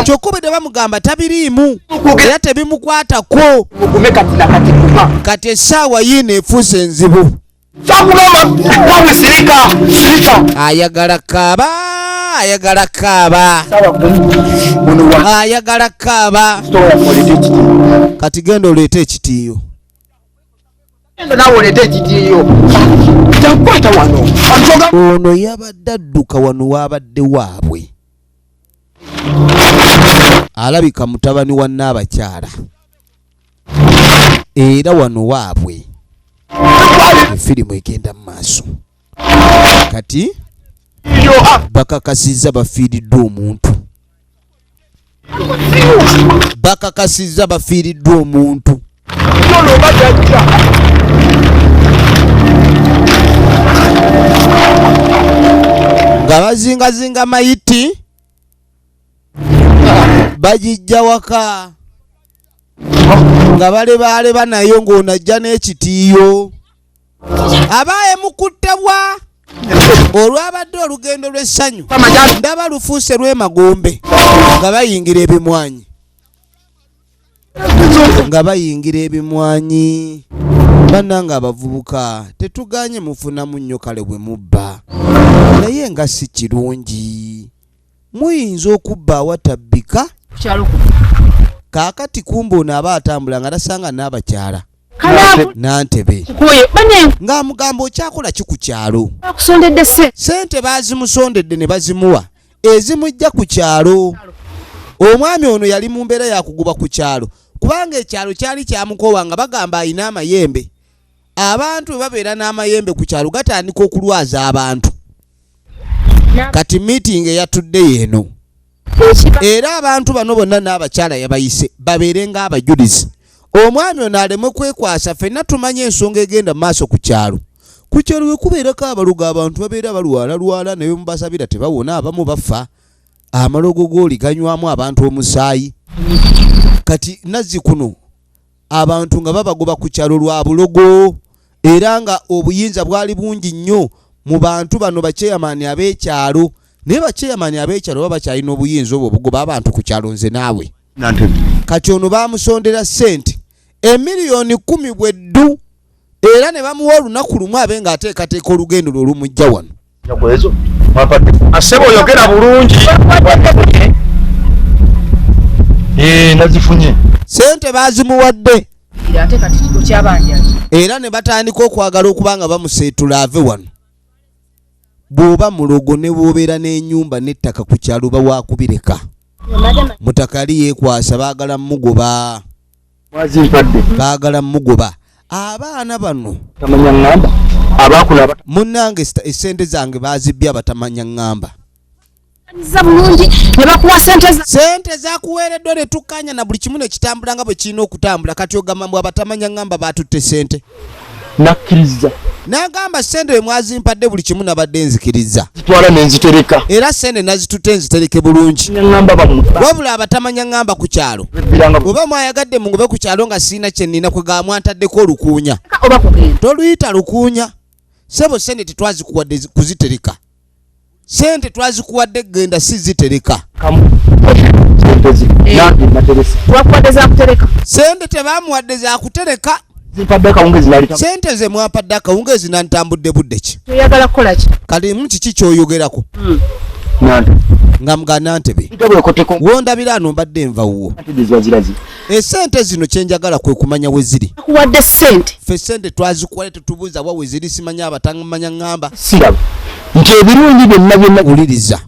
kyokubidde bamugamba tabiriimu era tebimukwatako kati essaawa yiino efuuse enzibu ayagala kaaba ayagala kaaba kati genda oleete ekitiiyo ono yabadde adduka wano wabadde waabwe alabika mutabani wa Nnaabakyala era wano waabwe efirimu egenda mu maaso kati bakakasizza bafiiriddwa omuntu nga bazingazinga mayiti bagijja waka nga baleba nayo ng'onajja n'ekitiiyo abaaye mukuttebwa olwabadde olugendo lw'essanyu ndaba lufuuse lw'emagombe nga bayingira ebimwanyi bannanga abavubuka tetuganye mufunamu nnyo kale bwe mubba naye nga si kirungi muyinza okubba awatabbika kaakati kumbe ono aba atambula nga tasanga Nnaabakyala Nantebe ng'amugamba okyakola ki ku kyalo sente bazimusondedde ne bazimuwa ezimujja ku kyalo omwami ono yali mu mbeera yakuguba ku kyalo kubanga ekyalo kyali kyamukoowa nga bagamba ayina amayembe abantu bwe babeera n'amayembe ku kyalo gatandika okulwaza abantu kati miitingi eyatudde yeeno era abantu bano bonna Nnaabakyala yabayise babeere ng'abajulizi omwami ono aleme kwekwasa ffenna tumanye ensonga egenda maaso ku kyalo we kubeerako abalogo abantu babeera balwala naye mubasabira tebawona abamu bafa amalogo g'oli ganywamu abantu omusaayi kati nazzi kuno abantu nga babagoba ku kyalo lwa bulogo era nga obuyinza bwali bungi nnyo mu bantu bano bakyeyamaani ab'ekyalo naye bakyeyamaani ab'ekyalo baba bakyalina obuyinza obwo obugoba abantu ku kyalo nze naawe kati ono bamusondera ssente emiliyoni 10 bweddu era ne bamuwa olunaku lumu abe ng'ateekateeka olugendo lwe olumujja wano asebo oyogera bulungi nazifunye ssente bazimuwadde era ne batandika okwagala okuba nga bamuseetula ave wano bw'oba mulogo ne bw'obeera n'ennyumba n'ettaka ku kyalo bawakubireka mutakali yeekwasa baagala mugoba Wazimpadde. Baagala mugoba. Abaana bano Tamanya ngamba. Abaakula munnange essente zange bazibbye abatamanya ngamba. Bulungi ne bakuwa sente zakuweereddwa ne tukkanya na buli kimu ne kitambula nga bwe kirina okutambula kati ogamba mbu abatamanya ngamba baatutte sente. Nakkiriza. N'agamba sente bwe mwazimpadde buli kimu nabadde nzikiriza. Zitwala ne nzitereka. Era sente nazitutte nzitereke bulungi. Ngamba bamu. Wabula abatamanya ngamba ku kyalo. Oba mwayagadde mungobe ku kyalo nga sirina kye nnina kwe ga mwantaddeko olukuunya. Toluyita lukuunya. Sebo sente tetwazikuwadde kuzitereka. Sente twazikuwadde genda sizitereka. Sente tebamuwadde za kutereka. Sente ze mwapadde akawungezi nantambudde budde ki. Oyagala kukola ki? Kali mu kiki kyoyogerako. Nga mugana Ntebe. Wondabira ano mbadde nva wuwo. Esente zino kyenjagala kwe kumanya we ziri. Kuwadde sente. Fe sente twazikuwadde tutubuuza wa we ziri simanya abatamanya ngamba. Siraba. Nti ebirungi byonna uliriza.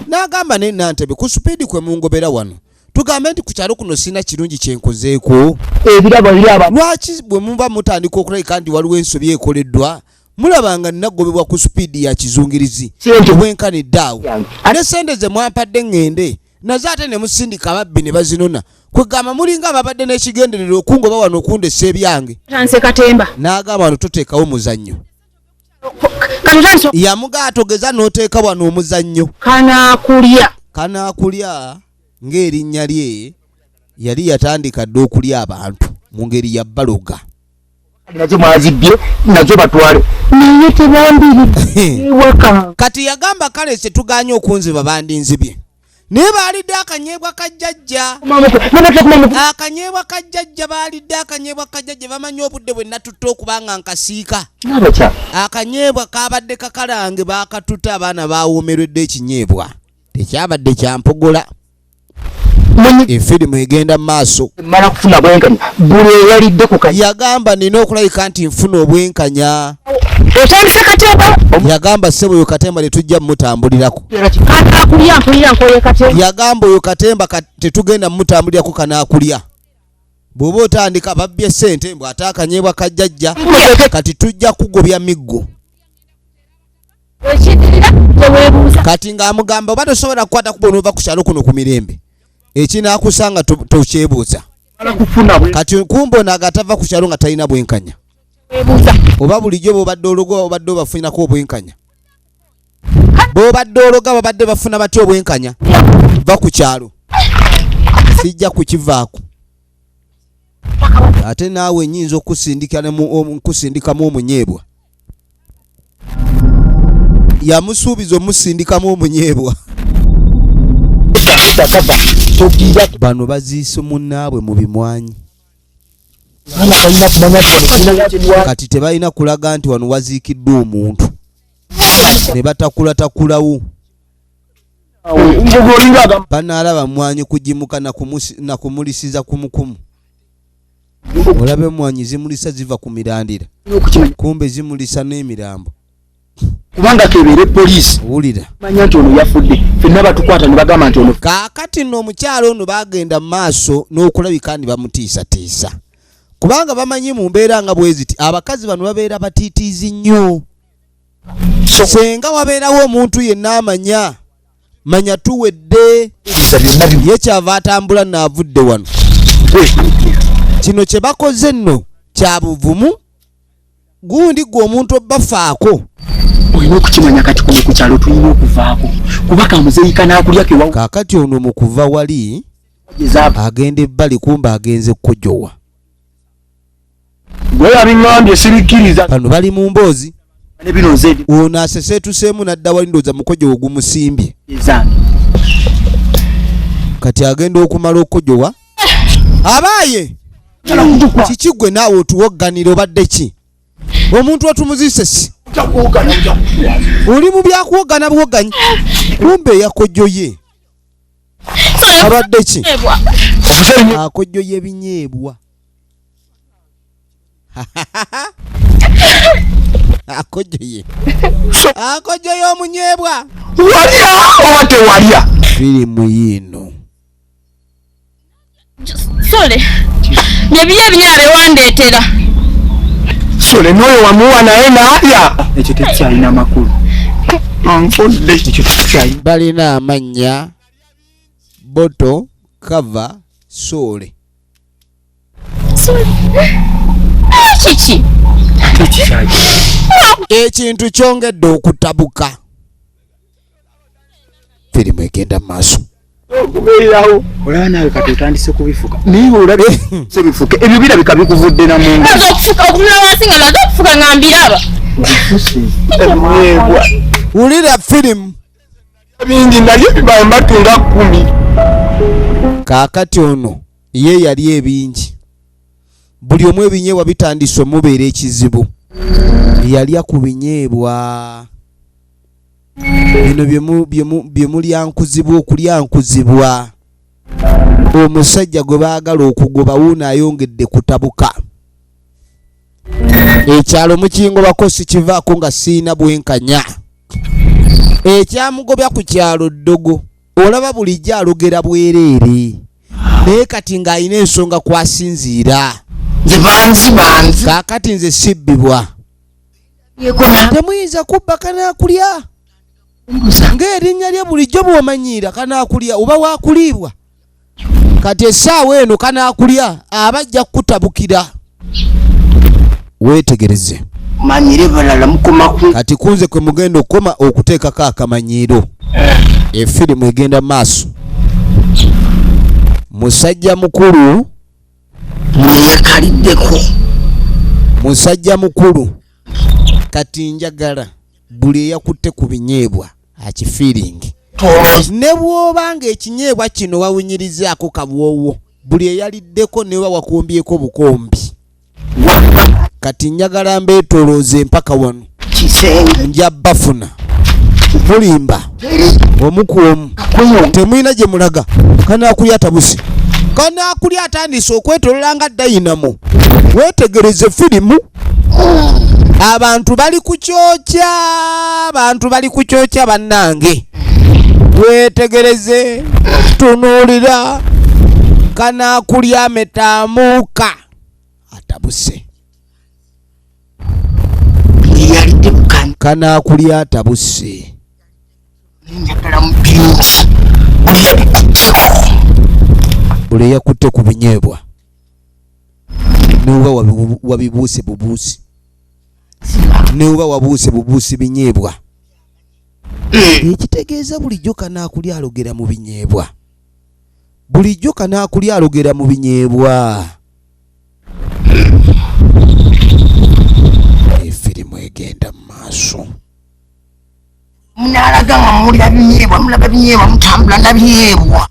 N'agamba ne Nantebe ku speedi kwe mungobera wano. Tugambe nti ku kyalo kuno sina kirungi kyenkozeeko. Ebiraba. Lwaki bwe muba mutandika okulabika nti waliwo ensobi ekoleddwa mulabanga nagobebwa ku speedi ya kizungirizi bwenkanidde awo. Ne sente ze mwampadde ngende nazo ate ne musindika ababbi ne bazinona kwegamba mulinga ababadde n'ekigenderero okungoba wano okundesa ebyange. N'agamba wano toteekawo muzannyo. Yamugaa togeza n'oteeka wano omuzannyo. Kanaakulya ng'erinnya lye yali yatandika dde okulya abantu mu ngeri ya baloga. Nazo mwazibye nazo batwale naye tebambiridde. Kati yagamba kale se tuganye okunziba bandinzibye. Naye baalidde akanyeebwa kajjajja. Akanyeebwa kajjajja baalidde akanyeebwa kajjajja bamanyi obudde bwe natutte okubanga nkasiika. Akanyeebwa kabadde kakalange baakatutte abaana baawoomerwedde ekinyeebwa. Tekyabadde kyampogola. Efirimu egenda maaso. Mala kufuna bwenkanya. Buli eyalidde ku kanya. Yagamba nina okulabika nti nfuna obwenkanya. Otandise Katemba. Yagamba ssebo oyo Katemba tetujja mutambulirako. Kanaakulya mpulira nkoye Katemba. Yagamba oyo Katemba tetugenda mutambulirako kanaakulya. Bw'oba otandika babbye ssente mbw ate akanyeebwa kajjajja kati tujja kugobya miggo. Kati ng'amugamba oba tosobola kukwata ku bw'onoova ku kyalo kuno ku mirembe. Ekinaakusanga tokyebuuza. Kati kumbona agatava ku kyalo nga talina bwenkanya. Oba bulijjo bw'obadde ologa obadde obafunako obwenkanya. Bw'obadde ologa babadde bafuna batya obwenkanya. Va ku kyalo. Sijja kukivaako. Ate naawe nnyinza okusindikamu omunyeebwa. Yamusuubiza omusindikamu omunyeebwa. Bano baziise munnaabwe mu bimwanyi. Kati tebalina kulaga nti wano waziikiddwa omuntu. Ne batakulatakulawo. Banaalaba mwanyi kugimuka na kumulisiza kumukumu. Olabe mwanyi zimulisa ziva ku mirandira. Kumbe zimulisa n'emirambo. Kubanga kebeere poliisi. Wulira. Manya nti ono yafudde. Fenna batukwata ne bagamba nti ono. Kaakati nno omukyalo ono bagenda mu maaso n'okulabika ndi bamutiisatiisa. Kubanga bamanyi mu mbeera nga bwe ziti abakazi bano babeera batiitiizi nnyo. Senga wabeerawo omuntu yenna amanya. Manya tuwedde. Ye kyava atambula n'avudde wano. Kino kye bakoze nno kya buvumu. Gundi gwe omuntu obbafaako. Olina okukimanya kati kuno ku kyalo tulina okuvaako. Kuba kamuzeeyika n'akulya kewa. Kaakati ono mu kuva wali agenda ebbali kumba agenze kkojowa. Bwe yabiŋŋambye sirikkiriza. Bano bali mu mboozi. Ne bino nze. Ono aseseetuseemu n'adda wali ndowooza mukojowa ogumusimbye. Kati agenda okumala okkojowa. Abaaye! Kiki gwe naawe otuwogganira obadde ki? Omuntu otumuziise si. Oli mu byakuwoggana buwogganyi. Kumbe yakojjoye. Abadde ki? Akojjoye ebinyeebwa. Akojjoye. Akojjoye omunyeebwa. Walya oba tewalya. Firimu yino. Sole. Byebiye ebinyabe wandeetera. Sole n'oyo wamuwa naye n'alya. Ekyo tekyalina makulu. Anfudde. Ekyo tekyalina. balina amannya Boto, Kava, Sole. Kiki? Ekintu kyongedde okutabuka. Firimu egenda mu maaso. Okubeerawo. Olaba naawe kati otandise kubifuka. Naye olabye sebifuke. Ebyo birabika bikuvudde na mungu. Nazo okufuka okumira wansi nga nazo okufuka nga mbiraba. Emwebwa. Wulira firimu. Bingi nalyo bibambatunda 10. Kaakati ono ye yali ebingi. Buli omu ebinyeebwa bitandise omubeera ekizibu. Yalya ku binyeebwa. Bino bye mulyankuzibwa okulyankuzibwa. Omusajja gwe baagala okugoba wuuno ayongedde kutabuka. Ekyalo mukingobako sikivaako nga siina bwenkanya. Ekyamugobya ku kyalo ddogo. Olaba bulijjo alogera bwereere. Naye kati ng'alina ensonga kwasinziira. Kaakati nze sibbibwa. Temuyinza kubba kanaakulya. Ng'erinnya lye bulijjo bw'omanyiira kanaakulya oba waakuliibwa. Kati essaawa eno kanaakulya abajja kukutabukira. Weetegereze. Manyire balala mukomaku. Kati kunze kwe mugenda okukoma okuteekako akamanyiiro. Efirimu egenda maaso. Musajja mukulu yakaliddeko. Musajja mukulu kati njagala buli eyakutte ku binyeebwa akifiiringi. Ne bw'obanga ekinyeebwa kino wawunyirizaako kabwowo buli eyaliddeko ne wakumbyeko bukombi. Kati njagala mbeetolooze mpaka wano. Nja bafuna mulimba omu ku omu. Temulina gye mulaga. Kanaakulya tabuse. Kanaakulya atandise okwetolola nga dayinamo. Weetegereze firimu. Abantu bali ku kyokya bannange. Weetegereze tunuulira. Kanaakulya ametaamuuka atabuse. Kanaakulya atabuse. Buli yakutte ku binyeebwa niba wabibuuse bubuusi. Niba wabuuse bubuusi binyeebwa. Ekitegeeza bulijjo kanaakulya alogera mu binyeebwa. Bulijjo kanaakulya alogera mu binyeebwa. Efirimu egenda mu maaso. Munalaga nga mulya binyeebwa, mulaga binyeebwa mutambula na binyeebwa.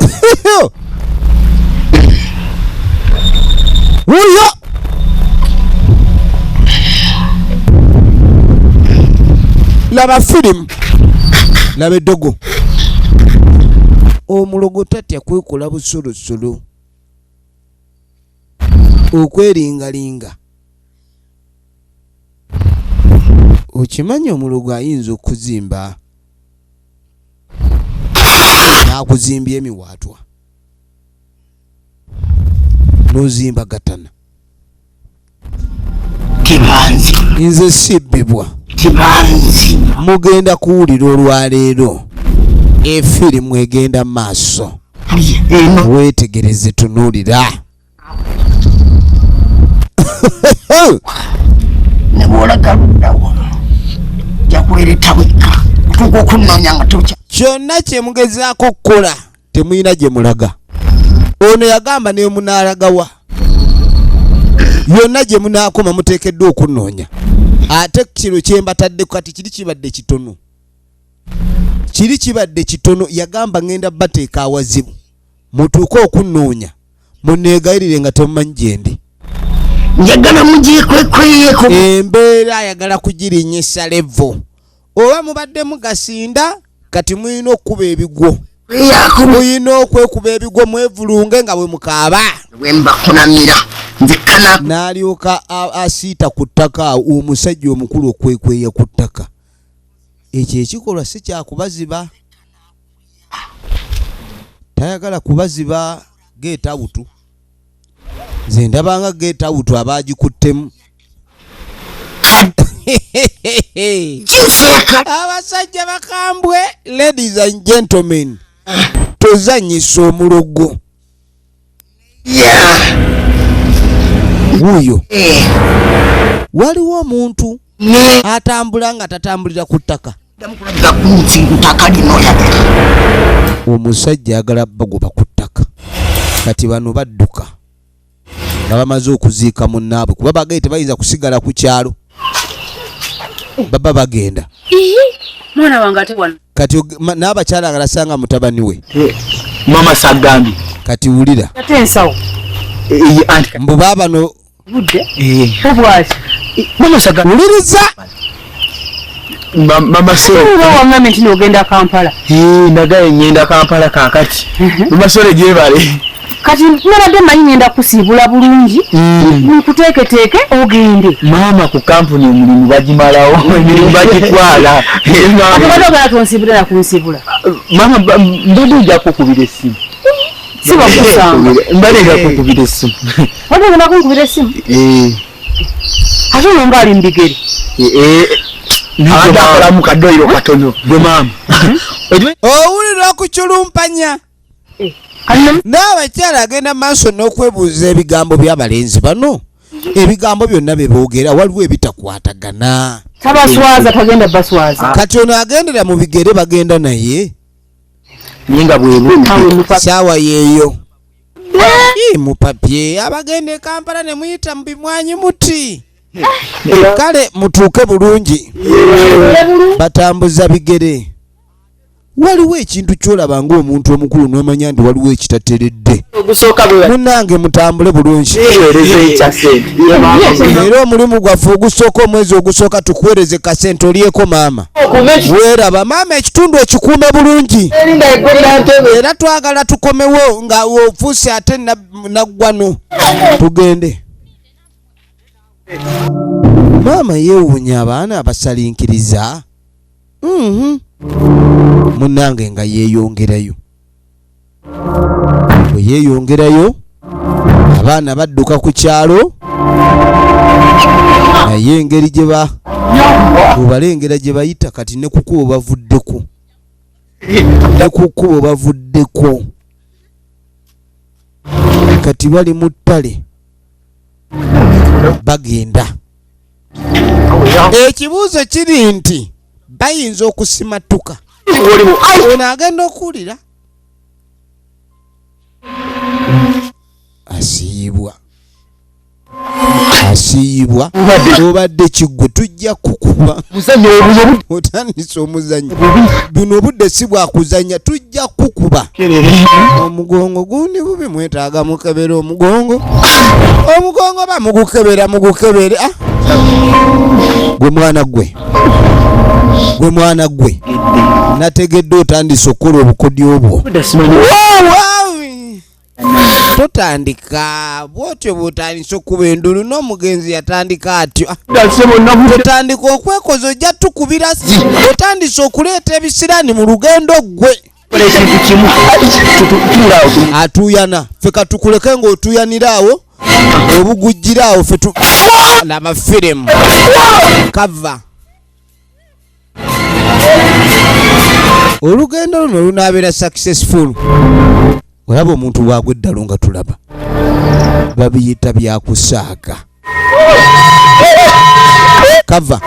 Wuyo! Laba firimu. Laba eddogo. Omulogo tatya kwekola busolosolo. Okweringalinga. Okimanyi omulogo ayinza okuzimba. N'akuzimbya emiwaatwa. N'ozimba gatana. Kibanzi. Nze sibbibwa. Kibanzi. Mugenda kuwulira olwaleero. Efirimu egenda maaso. Weetegereze tunuulira. Ne bw'olaga luddawo jakuleeta wekka kutuuka okunnoonya nga tokya. Kyonna kye mugezaako okukola temuyina gye mulaga. Ono yagamba ne munaalagawa. Yonna gye munaakoma muteekeddwa okunnoonya. Ate kino kye mbatadde kati kiri kibadde kitono. Kiri kibadde kitono yagamba ngenda bateeka awazibu. Mutuuke okunnoonya. Munneegayirire nga temumanyi gye ndi. Njagala mugyekwekweyeeko. Embeera ayagala kugirinnyisa levo. Oba mubadde mugasinda kati muyina okuba ebigwo. Muyina okwekuba ebigwo mwevulunge nga bwe mukaaba. Wembakunamira. N'alyoka asiita ku ttaka omusajja omukulu okwekweya ku ttaka. Ekyo ekikolwa si kyakubaziba. Tayagala kubaziba geeta butu. nze ndabanga get out abagikuttemu. Abasajja bakambwe, ladies and gentlemen, tozanyisa omulogo. Wuyo waliwo omuntu atambula nga tatambulira ku ttaka. Omusajja agala bagoba ku ttaka. Kati bano badduka nga bamaze okuziika munnaabwe kuba bagaye tebayinza kusigala ku kyalo. Baba bagenda. Mwana wange ate wano. Kati n'abakyala agalasanga mutabani we. Mama Sagambi. Kati wulira. Ate ensawo. Mbu baabano Budde. Obwaki. Mama Sagambi. wuliriza. Mama Sole. Uba wangambe nti n'ogenda Kampala. Ndagaye ngenda Kampala kaakati. Mama Sole gyebale. Kati nabadde manyi ngenda kusiibula bulungi. Nkuteeketeeke ogende. Mama ku kampuni omulimu bagimalawo. Emirimu bagitwala. Ate bado ogala tonsiibula na kunsiibula. Mama mbadde ojja kukubira essimu. Si bakusanga. Mbadde ojja kukubira essimu. Wabadde ogenda kunkubira essimu? Ate olwo nga ali mu bigere. Abadde akolamu kadoiro katono. Gwe mama. Owulira okuculumpanya. N'abakyala agenda maaso n'okwebuuza ebigambo by'abalenzi bano. Ebigambo byonna bye boogera waliwo ebitakwatagana. Tabaswaza tagenda baswaza. Kati ono agendera mu bigere bagenda naye. Ninga bweru. Saawa yeeyo. Mupapye abagenda e Kampala ne muyita mu bimwanyi muti. Kale mutuuke bulungi. Batambuza bigere. Waliwo ekintu kyolaba ng'omuntu omukulu n'omanya nti waliwo ekitateredde. Munnange mutambule bulungi. Era omulimu gwaffe ogusooka omwezi ogusooka tukuweereze kasente olyeko maama. Weeraba maama ekitundu ekikuume bulungi. Era twagala tukomewo nga ofuuse ate naggwano. Tugende. Maama yeewuunya abaana abasalinkiriza. Munnange nga yeeyongerayo. Bwe yeeyongerayo abaana badduka ku kyalo naye engeri gye obalengera gye bayita kati ne kukubo bavuddeko. Ne kukubo bavuddeko. Kati bali mu ttale bagenda. Ekibuuzo kiri nti bayinza okusimatuka. Ono agenda okuwulira. Asiibwa. Obadde kiggwe tujja kukuba. Otandise omuzannyo. Bino obudde si bwa kuzannya tujja kukuba. Omugongo gundi bubi mwetaaga mukebere omugongo. Omugongo mugukebere. Gwe mwana gwe. Nategedde otandise okukola obukodyo obwo. Totandika bwotyo bwotandise okuba endulu n'omugenzi yatandika atyo. Totandika okwekoza ojja tukubira. Otandise okuleeta ebisiraani mu lugendo gwe. Atuyana ffe katukuleke ng'otuyanira awo obugujjira awo ffe laba firimu kava. Olugendo luno lunaabeera successful. Olaba omuntu waagwe eddalo nga tulaba babiyita byakusaaga. Kava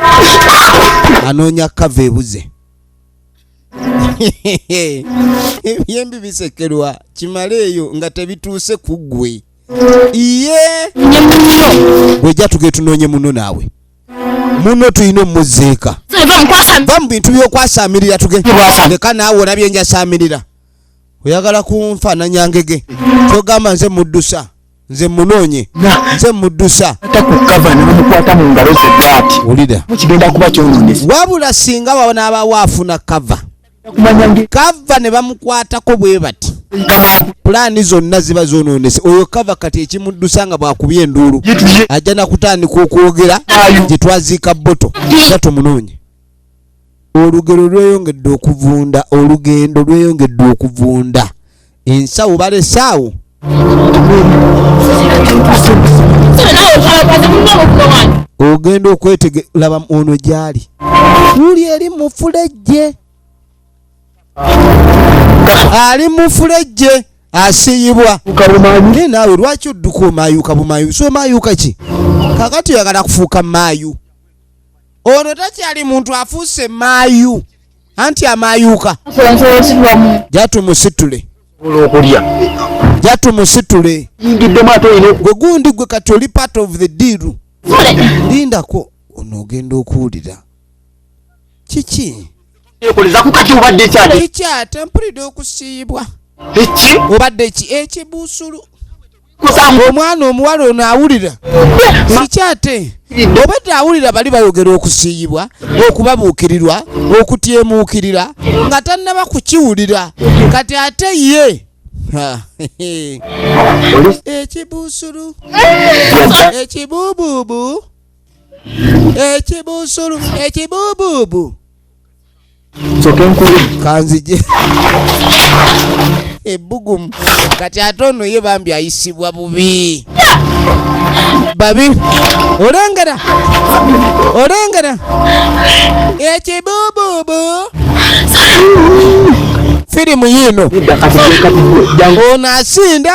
anoonya kava ebuze. Ebyembi bisekerwa kimaleeyo nga tebituuse ku ggwe. Iye bwejja tuge tunoonye muno naawe. Muno tuyina omuzeeka. Va mu bintu by'okwasaamirira tugende. Leka naawe olabye njasaamirira. Oyagala kunfaananya ngege. Kyogamba nze muddusa. Nze munoonye. Nze muddusa. Takukava ne bamukwata mu ngalo ze bwati. Wulira. Mukigenda kuba kyonoonese. Wabula singa wanaaba waafuna kava. Kava ne bamukwatako bwe bati. Pulaani zonna ziba zoonoonese. Oyo kava kati ekimuddusa nga bwakubye enduulu. Ajja nakutandika okwogera gye twaziika bboto. Nga tumunoonye. Olugero lweyongedde okuvunda. Olugendo lweyongedde okuvunda. Ensawo balesaawo ogenda okwetegeraba ono gyali uli eri mu fulejje ali mu fulejje asiyibwa naye naawe lwaki odduka omayuka bumayu so omayuka ki kakati oyagala kufuuka maayu ono takyali muntu afuuse maayu anti amayuka jatumusitule jatumusitule gwe gundi gwe kati oli part of the deal lindako ono ogenda okuwulira kiki kikyate mpulidde okusiibwa obadde ki ekibuusulu omwana omuwala ono awulira sikyate obadde awulira bali bayogera okusiiyibwa okubabuukirirwa okutyemuukirira nga tannaba kukiwulira kati ate ye ekibuusulu ekibuubuubu ekibuusulu ekibuubuubu kanzije ebbugumu kati ate ono ye bambi ayisibwa bubi babi olengera ekibuubuubu firimu yino ono asinda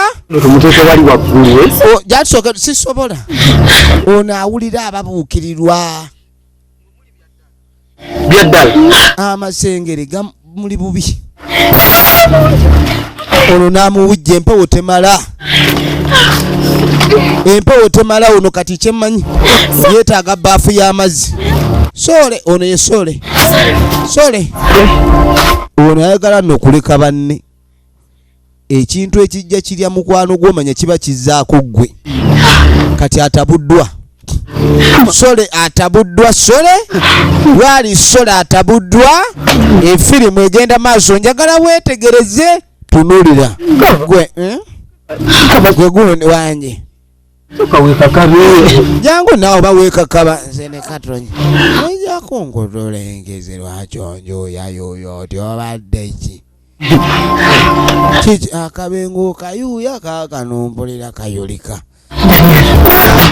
jatusooka sisobola ono awulira ababuukirirwa byaddala amasengere gamuli bubi ono namuwujja empewo temala ono kati kyemmanyi yeetaaga baafu y'amazzi sole ono ye sole ono ayagala nno okuleka banne ekintu ekijja kirya mukwano gw'omanya kiba kizaako ggwe kati atabuddwa sole atabuddwa sole lwali sole atabuddwa efirimu egenda maaso njagala weetegereze tunulira gwe gundi wange jangu naawe baweekakaba nze ne katonyi ojjako nkutulengeze lwakyonjo yayoyooti obadde ki kiki akabengo kayuuya kaakanumpulira kayulika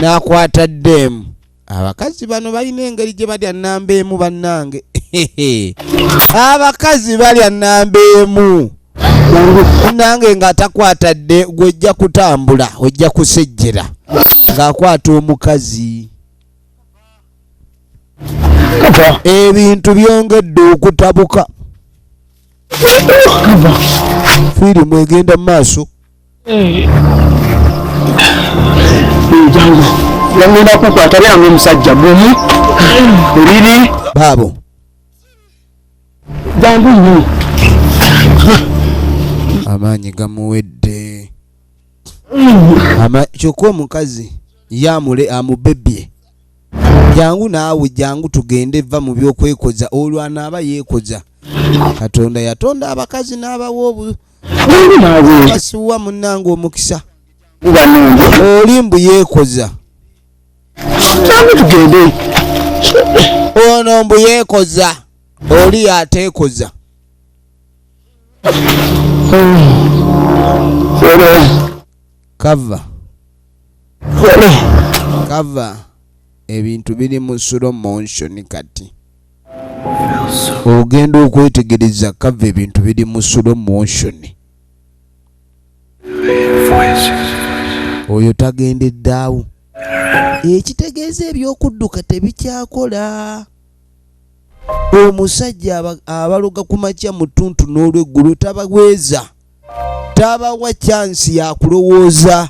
nakwata ddemu abakazi bano balina engeri gye balya nnamba emu bannange abakazi balya nnamba emu nange ng'atakwata dde gw'ojja kutambula ojja kusejjera ng'akwata omukazi ebintu byongedde okutabuka firimu egenda mu maaso yangenda kukwata byange omusajja gumu oliri baabo jangu nnyo amaanyi gamuwedde kyokka omukazi yamule amubebye jangu naawe jangu tugende va mu byokwekoza olwo anaaba yeekoza katonda yatonda abakazi n'abawa basiwa munnange omukisa oli mbu yeekoza tugende ono mbu yeekoza oli yateekoza kava ebintu biri mu slow motion kati ogenda okwetegereza kava ebintu biri mu slow motion oyo tagendedde awo ekitegeeza ebyokudduka tebikyakola omusajja abaloga ku makya mu ttuntu n'olweggulu tabaweeza tabawa chansi ya kulowooza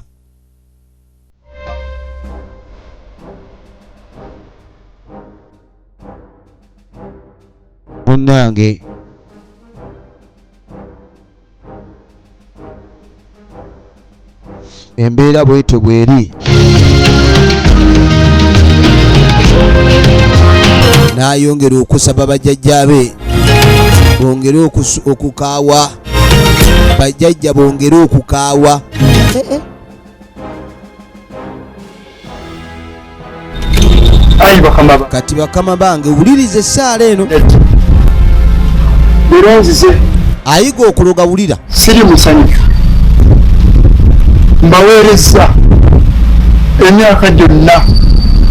munnange embeera bwetyo bweri n'ayongera okusaba bajjajjabe bongere okukaawa bajjajja bongere okukaawa kati bakama bange wuliriza essaala eno bironzize ayiga okuloga wulira siri musanyufu mbaweereza emyaka gyonna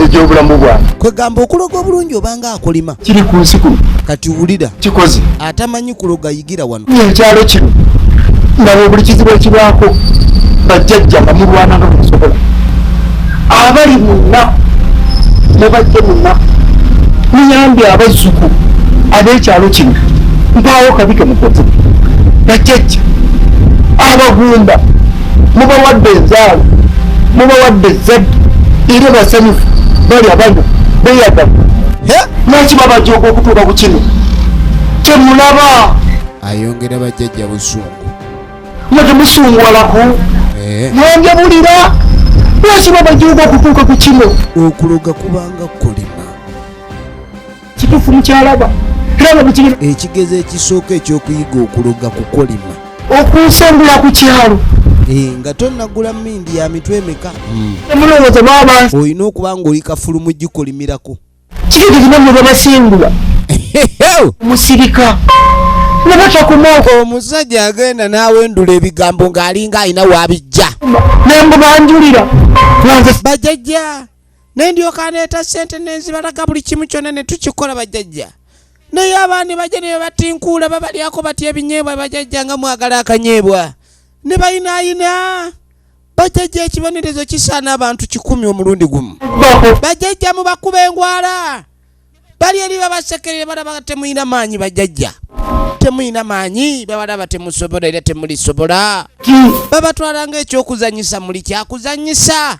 egy'obulamu bwange. Kwegamba okuloga obulungi obanga akolima Kiri ku nsi kuno kati wulira kikoze. atamanyi kuloga yigira wano. Ekyalo kino ndaba buli kizibu ekibaako bajjajja nga mulwana nga musobola. Abali munna ne bajja munna muyambye abazzukulu ab'ekyalo kino mpaawo kabi ke mukoze. Bajjajja abagumba mubawadde enzaalo mubawadde ezzadde era basanyufu bali abanywa beeyagamu. Lwaki babajooga okutuuka ku kino kyemulaba Ayongera bajjajja busungu. nga temusunguwalako nonjabulira. Lwaki babajooga okutuuka ku kino Okuloga kubanga kolima. kituufu mukyalaba era nga bukiri Ekigezo ekisooka ekyokuyiga okuloga kukolima. okunsengula ku kyalo Nga tonnagula mmindi ya mitwe emeka. temulowooza baba Olina okuba ng'oli kafulumu gikolimirako. kiki tekina mwe babasingula musirika ne batakumaako Omusajja agenda n'awendula ebigambo ng'alinga alina wabijja. nembubanjulira Bajjajja nendyoka neeta ssente nenzibalaga buli kimu kyonna ne tukikola bajjajja. Naye abaani bajja ne batinkuula babalyako batya ebinyeebwa bajjajja nga mwagala akanyeebwa. Ne bayinaayina. Bajjajja ekibonerezo kisaana abantu 10 omulundi gumu. Bajjajja mubakuba engwala. Bali eri babasekerere balaba temuyina maanyi bajjajja. Temuyina maanyi babalaba temusobola era temulisobola. Babatwala ng'ekyokuzanyisa muli kyakuzanyisa.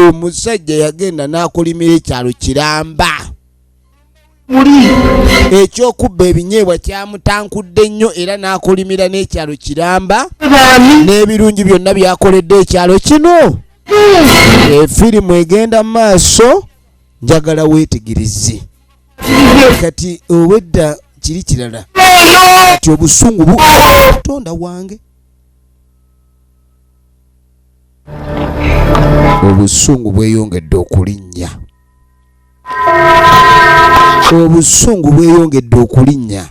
Omusajja yagenda n'akolimira ekyalo kiramba. Ekyokubba ebinyeebwa kyamutankudde nnyo era n'akolimira n'ekyalo kiramba. N'ebirungi byonna byakoledde ekyalo kino. Efirimu egenda maaso njagala weetegereze. Kati owedda kiri kirala. Kati obusungu Katonda wange. Obusungu bweyongedde okulinnya. Obusungu bweyongedde okulinnya.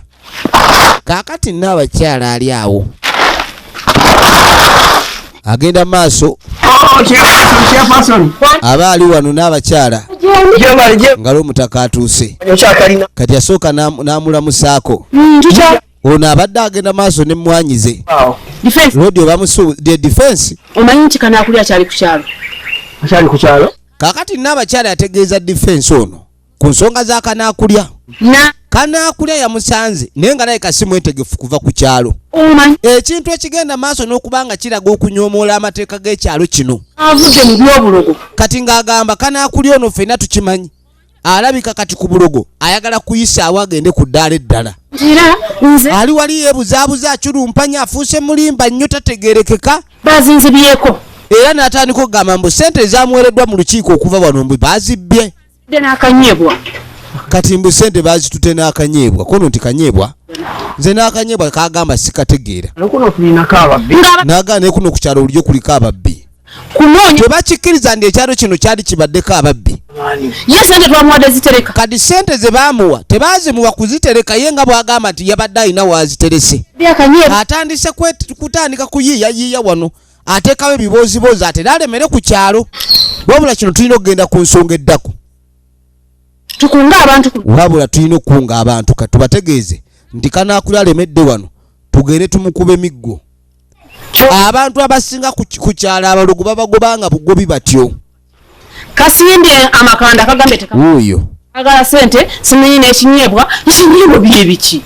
Kaakati n'abakyala ali awo. Agenda maaso. Abaali wano n'abakyala. Ngalo omutaka atuuse. Kati asooka n'amulamusaako. Ono abadde agenda maaso ne mmwanyize. Rodio bamusu the defense. Omanyi nti Kanaakulya akyali ku kyalo. akyali ku kyalo. Kaakati n'abakyala yategeeza defense ono ku nsonga za Kanaakulya. Kanaakulya yamusanze naye nga naye kasi mwetegefu kuva ku kyalo. Ekintu ekigenda maaso n'okubanga kiraga okunyoomoola amateeka g'ekyalo kino. Avudde mu by'obulogo. Kati ng'agamba Kanaakulya ono ffenna tukimanyi. Alabika kati ku bulogo ayagala kuyisaawo agende ku ddaala eddala. Ali wali yeebuzaabuza akulumpanya afuuse mulimba nnyo tategeerekeka. Bazinzibyeko. Era n'atandika okugamba mbu ssente ezaamuweereddwa mu lukiiko okuva wano mbu baazibbye. N'akanyeebwa. Kati mbu ssente baazitutte n'akanyeebwa. Kono nti kanyeebwa. Nze n'akanyeebwa kaagamba sikategeera. Kuno tulinako ababbi. N'agaana ne kuno ku kyalo olulyo kuliko ababbi. Tebakikkiriza nti ekyalo kino kyali kibaddeko ababbi. Ye sente twamuwadde zitereka. Kati ssente ze baamuwa tebaazimuwa kuzitereka ye nga bw'agamba nti yabadde alina waaziterese. Atandise kutandika kuyiiya wano ateekawo ebibooziboozi ate alemere ku kyalo. Wabula kino tulina okugenda ku nsonga eddako. Tukunga abantu. Wabula tulina okukunga abantu kati tubategeeze nti Kanaakulya alemedde wano tugende tumukube miggo. Abantu abasinga ku kyalo abalogo babagobanga bugobi batyo. Kasimbye amakanda kagambe teka. Uyo. Agala sente simanyi n'ekinyeebwa ekinyeebwa bye biki.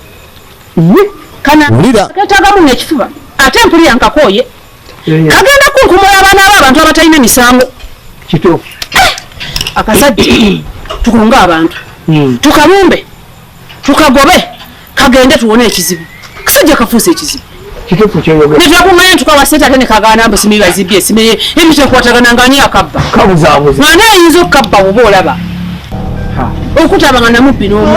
Kana. Ulira. Katagamu n'ekifuba. Ate mpulira nkakooye. Kagenda kunkumola abaana abantu abatalina misango. Kituufu. Akasajja tukunga abantu. Tukalumbe. Tukagobe. Kagende tuwone ekizibu. Kasajja kafuuse ekizibu. Kituufu kyeyogera. Nitwakumanya tukawa sente ate ne kagaana mbu simiba zibye simenye emitekwatagana ngani akabba. Kabuzaabuza. Ngani ayinza okukabba oba olaba. Okutabanga namubbi n'omu.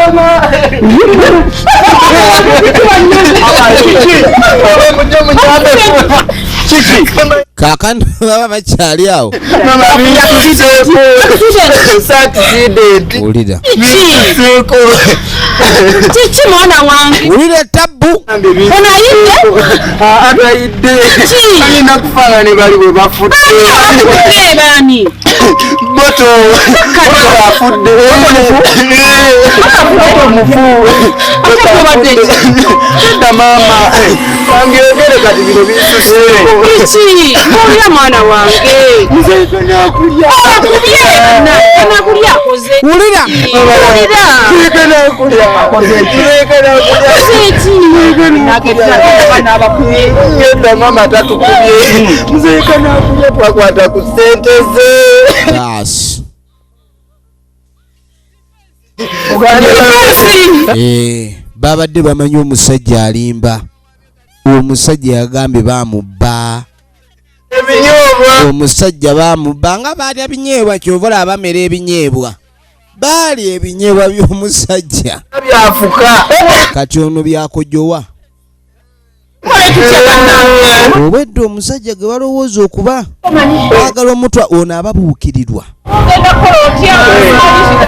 Kakano baba bakyali awo. Ulira. Chichi mwana wange. Ulira tabu. Onayidde? Atayidde. Alina kufaanana bali bwe bafudde. Bani? Boto afudde. Tedda maama. Angeyogere kati bino bisuseeko. Chichi, mulya mwana wange. Muzeyi kanaakulya. Kanaakulya akoze. Ulira. Muzeyi kanaakulya. Muzeyi kanaakulya. Ngenda maama tatukubye. Muzeyi kanaakulya twakwata ku ssente ze. Yes. Babadde bamanyi omusajja alimba. Omusajja yagambye bamubba. Omusajja bamubba nga balya binyeebwa kyova abamera ebinyeebwa. Bali ebinyeebwa by'omusajja. Byafuka. Kati ono byakojowa. Obwedde omusajja gwe balowooza okuba agala omutwa ono ababuukirirwa.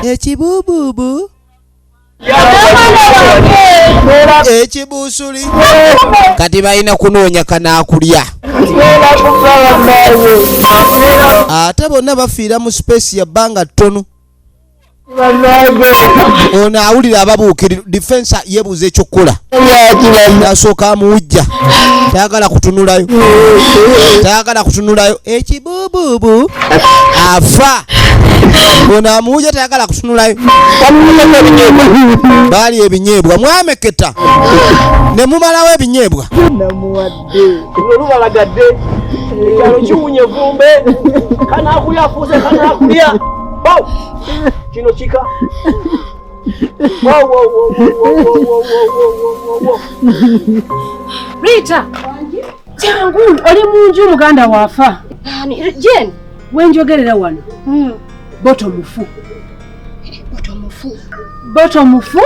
Ekibuubuubu. Ekibuusuli. Kati balina kunoonya kanaakulya. Ate bonna bafiira mu space ya bbanga ttono. Ono awulira ababuukirirwa. Defense yeebuuza ekyokukola. Nasooka amuwujja. Tayagala kutunulayo. Tayagala kutunulayo. Ekibuubuubu. Afa. Ono amuwujja tayagala kutunulayo. Baali ebinyeebwa. Mwameketa. Ne mumalawo ebinyeebwa. Namuwadde. Olubalagadde. Ekyalo kiwunye vumbe. Kanaakulya afuuse kanaakulya. Baw! Kino kika. Rita! Jangu, oli munju muganda waafa. Jen, wenjogerera wano. Boto mufu. Boto mufu?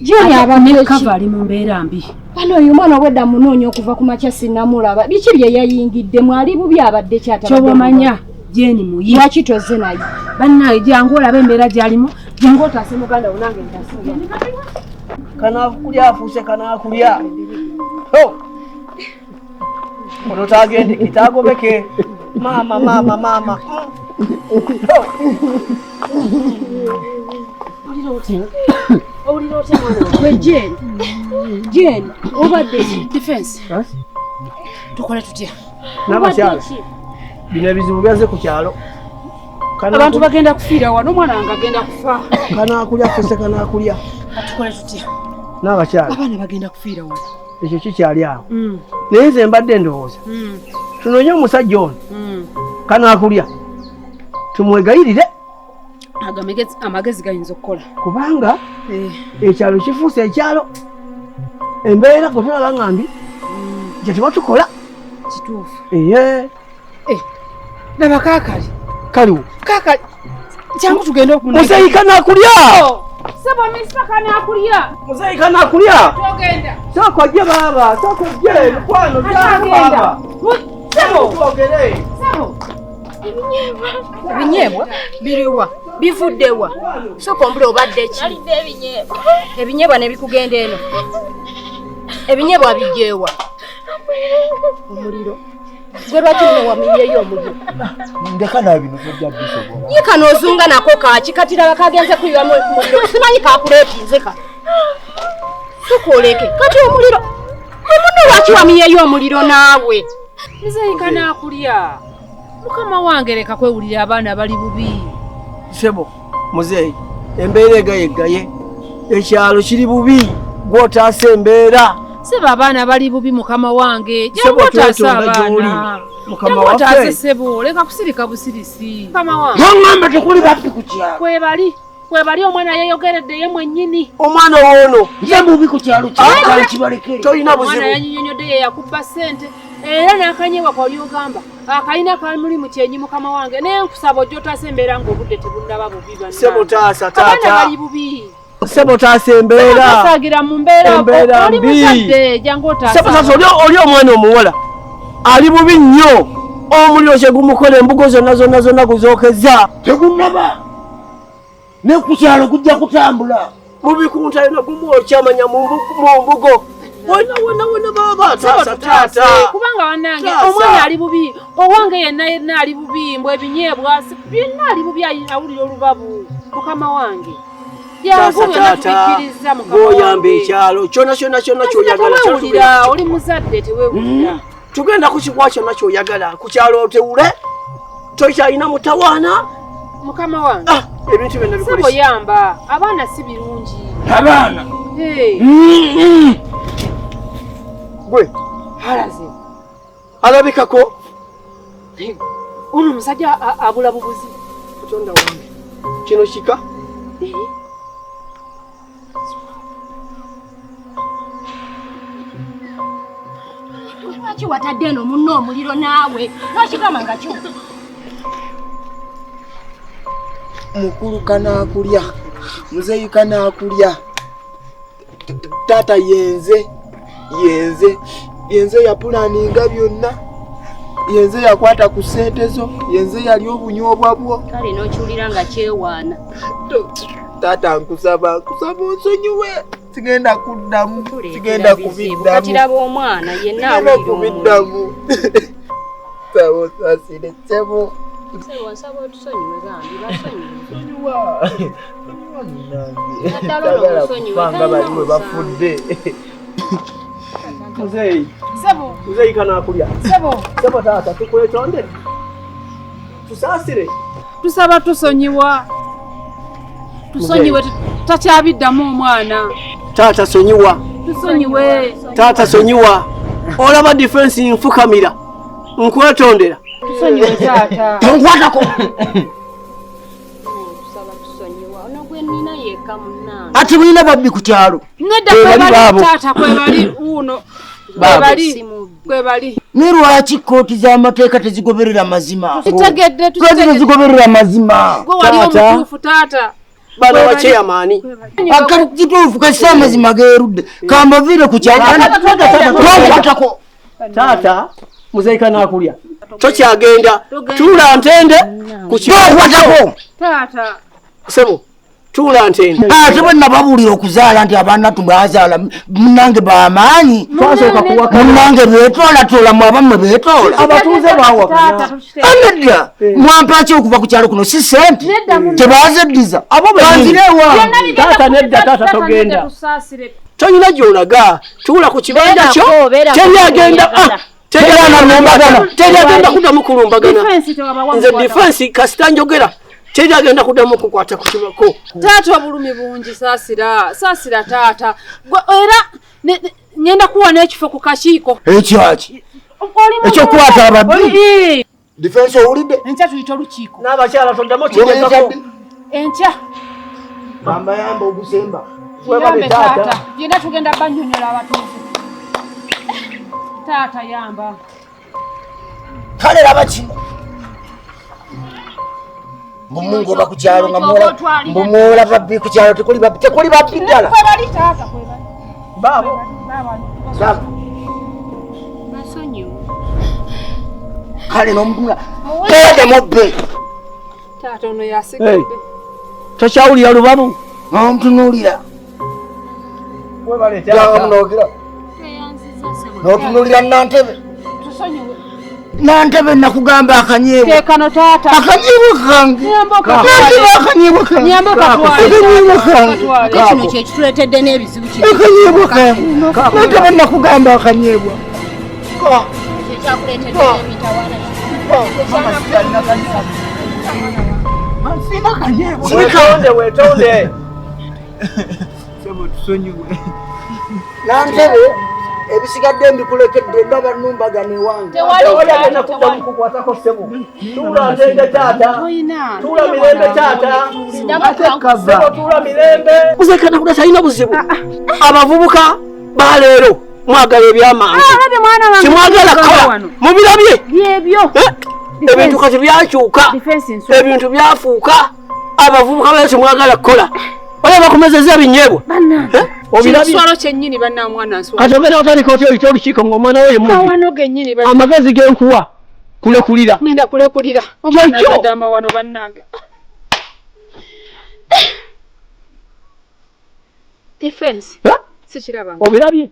Jen abane kava ali mu mbeera mbi. Bano oyo mwana wedda munoonya okuva ku makya sinnamulaba. Biki bye yayingidde mwali bubi abadde kyatabadde. Kyobamanya Jeni muyi. Lwaki tozze naye? Bannaye jangu olaba embeera gy'alimu. Jangu otaase muganda wo nange ntaase. Kanaakulya afuuse kanaakulya. Ono tagende kitagobeke. Mama. Owulira otya mwana we? Jeni, obadde defense. Tukole tutya? N'abakyala. Bino ebizibu byaze ku kyalo. Abantu bagenda kufiira wano, omwana wange agenda kufa. Kanaakulya afuuse kanaakulya. Tukole tutya? N'abakyala. Abaana bagenda kufiira wano. Ekyo kikyali awo. Naye nze mbadde ndowooza. Tunoonye omusajja ono. Kanaakulya. Tumwegayirire. Amagezi gayinza okukola. Kubanga ekyalo kifuuse ekyalo. Embeera gwe tulaba nga mbi. Gye tuba tukola. Kituufu. Laba kaakali. Kaliwo. Kaakali. Jangu tugende okunona. Muzeyi kanaakulya. Sebo nisiba kanaakulya. Muzeyi kanaakulya. Togenda. Soko gye baba. Soko gye. Mukwano gyangu baba. Sebo. Togere. Sebo. Ebinyeebwa biriwa? Bivuddewa? Soko mbula obadde ki? Alidde ebinyeebwa. Ebinyeebwa ne bikugenda eno. Ebinyeebwa bijjeewa. Omuliro. Gwe lwaki nno wamiyeyo omuliro? Ndeka na bino tojja bisobola. Yika n'ozunga nako kaaki kati laba kagenze kuyiwa muliro. Simanyi kakuleetinze ka. Tukoleke. Kati omuliro. Omunno lwaki wamiyeyo omuliro naawe? Muzeyi kanaakulya. Mukama wange leka kwewulira abaana bali bubi. Sebo, muzeyi, embeera egaye. Ekyalo kiri bubi. Gw'otaasa embeera. Sebo abaana bali bubi mukama wange. Jangu otaase abaana. Mukama Jangu otaase waffe. Sebo, leka kusirika busirisi. Mukama wange. Yongamba tekuli bappi ku kyalo. Kwebali omwana yeyogeredde ye mwennyini. Omwana woono. Ye mubi ku kyalo kyalo kibalekere. Tolina Omwana buzibu. yanyinyonyodde ye yakubba ssente. Era n'akanyeebwa kwali ogamba. Akalina kamuli mu kyenyi mukama wange. Naye nkusaba ojja otaase embeera ng'obudde tebunnaba bubi bannange. Sebo taasa Abaana taata. bali bubi. Sebo taasa embeera. Tasaagira mu mbeera. Embeera Oli mbi. muzadde jangu otaase. Sebo taasa oli omwana omuwala. ali bubi nnyo omuliro kyegumukola embugo zonna guzookeza tegunnaba ne ku kyalo kujja kutambula mubi ku ntalina gumwokyamanya mu mbugo wona baba taata kubanga wanange omwana ali bubi owange yenna ali bubi mbwe ebinyeebwa byonna ali bubi awulira olubabu mukama wange yangubyonatubikkiriza goyamba ekyalo kyona kyoyagala oli muzadde tewewulira tugenda kukikwa kyonna kyoyagala ku kyalo tewule tokyalina mutawaana mukama wange ebintu byonna sebo yamba abaana si birungi abaana gwe alaze alabikako ono omusajja abula bubuzi katonda wange kino kika lwaki watadde eno munno omuliro naawe lwakigamba nga kyo mukulu kanaakulya muzeyi kanaakulya taata yenze yapulaninga byonna yenze yakwata ku ssente zo yenze yali obunyoobwa bwo kale n'okiwulira nga kyewaana taata nkusaba onsonyiwe sigenda kuddamu sigenda kubiddamu kakiraba omwana yenna kubiddamu sabo sasire sebo nsaba otusonyiwe bambi basonyiwe nga baliwe bafudde muzeyi kanaakulya sebo taata tukwetonde tusaasire tusaba tusonyiwe takyabiddamu omwana taata sonyiwa tusonyiwe taata sonyiwa olaba difensi nfukamira nkwetondera tusonyiwe taata tonkwatako ati bulina babbi ku kyalo nedda taata kwebali uno kwebali ne lwaki kooti z'amateeka tezigoberera mazima tutegedde tezigoberera mazima gwe wali omutuufu taata bano bakyeyamaani akakituufu kasi amazima geerudde kambavire ku kyalo tonkwatako taata muzeyi kanaakulya tokyagenda tuula ntende ku kyalo taata sebo tuula ntende ate bwe nababuulira okuzaala nti abaana tubazaala munange bamaanyi munange beetoolatoolamu abammwe beetoola abatuuze bawakana anedda mwampaki okuva ku kyalo kuno si sente tebazeddiza banzirewa taata nedda taata togenda tolina gy'olaga tuula ku kibanja kyo teryagenda kuddamu kulumbagana nze difensi kasita njogera teryagenda kuddamu kukwata ku kibako taata obulumi bungi saasira taata era ngenda kuwa n'ekifo ku kakiiko ekyaki ekyokwata ababbi difensi owulidde enkya tuyita olukiiko n'abakyala toddamu kirekako enkya bambayamba ogusemba yambe taata yena tugenda bannyonnyola abatuuze taata yamba kale laba kino mbumungu oba ku kyalo nga mbumwola babbi ku kyalo tekuli babbi ddala kwebali taata kwebali baabo kale nomutula tede mubbe taata ono yasigadde tokyawulira lubabu nomutunuulira notunuulira nantebe tusonyiwe nantebe nakugamba akanyeebwa teekano taata akanyeebwa kange nantebe akanyeebwa kange akanyeebwa kange kino kyekituleetedde n'ebizibu akanyeebwa kange nantebe nakugamba akanyeebwa kyekyakuleetedde n'emitawaana wetonde nantebe ebisigadde mbikulekedde ndaba numbagane wange agenda kuddamu kukwatako sebo tuula ntende taata tuula mirembe taata sebo tuula mirembe muzekana kuda talina buzibu abavubuka baleero mwagala ebyamangu kimwagala kola mubirabye ebintu kati byakyuka ebintu byafuuka abavubuka bale kimwagala kola oyo bakumezeza ebinyeebwa Obirabye swalo kyennyini banna mwana nswa. Katogera otandika otyo oyita olukiiko ng'omwana we yemmubi. Awano gennyini banna. Amagezi genkuwa kulekulira. Ngenda kulekulira. Omanjo. Dama wano bannange. Defense. Sikirabanga. Obirabye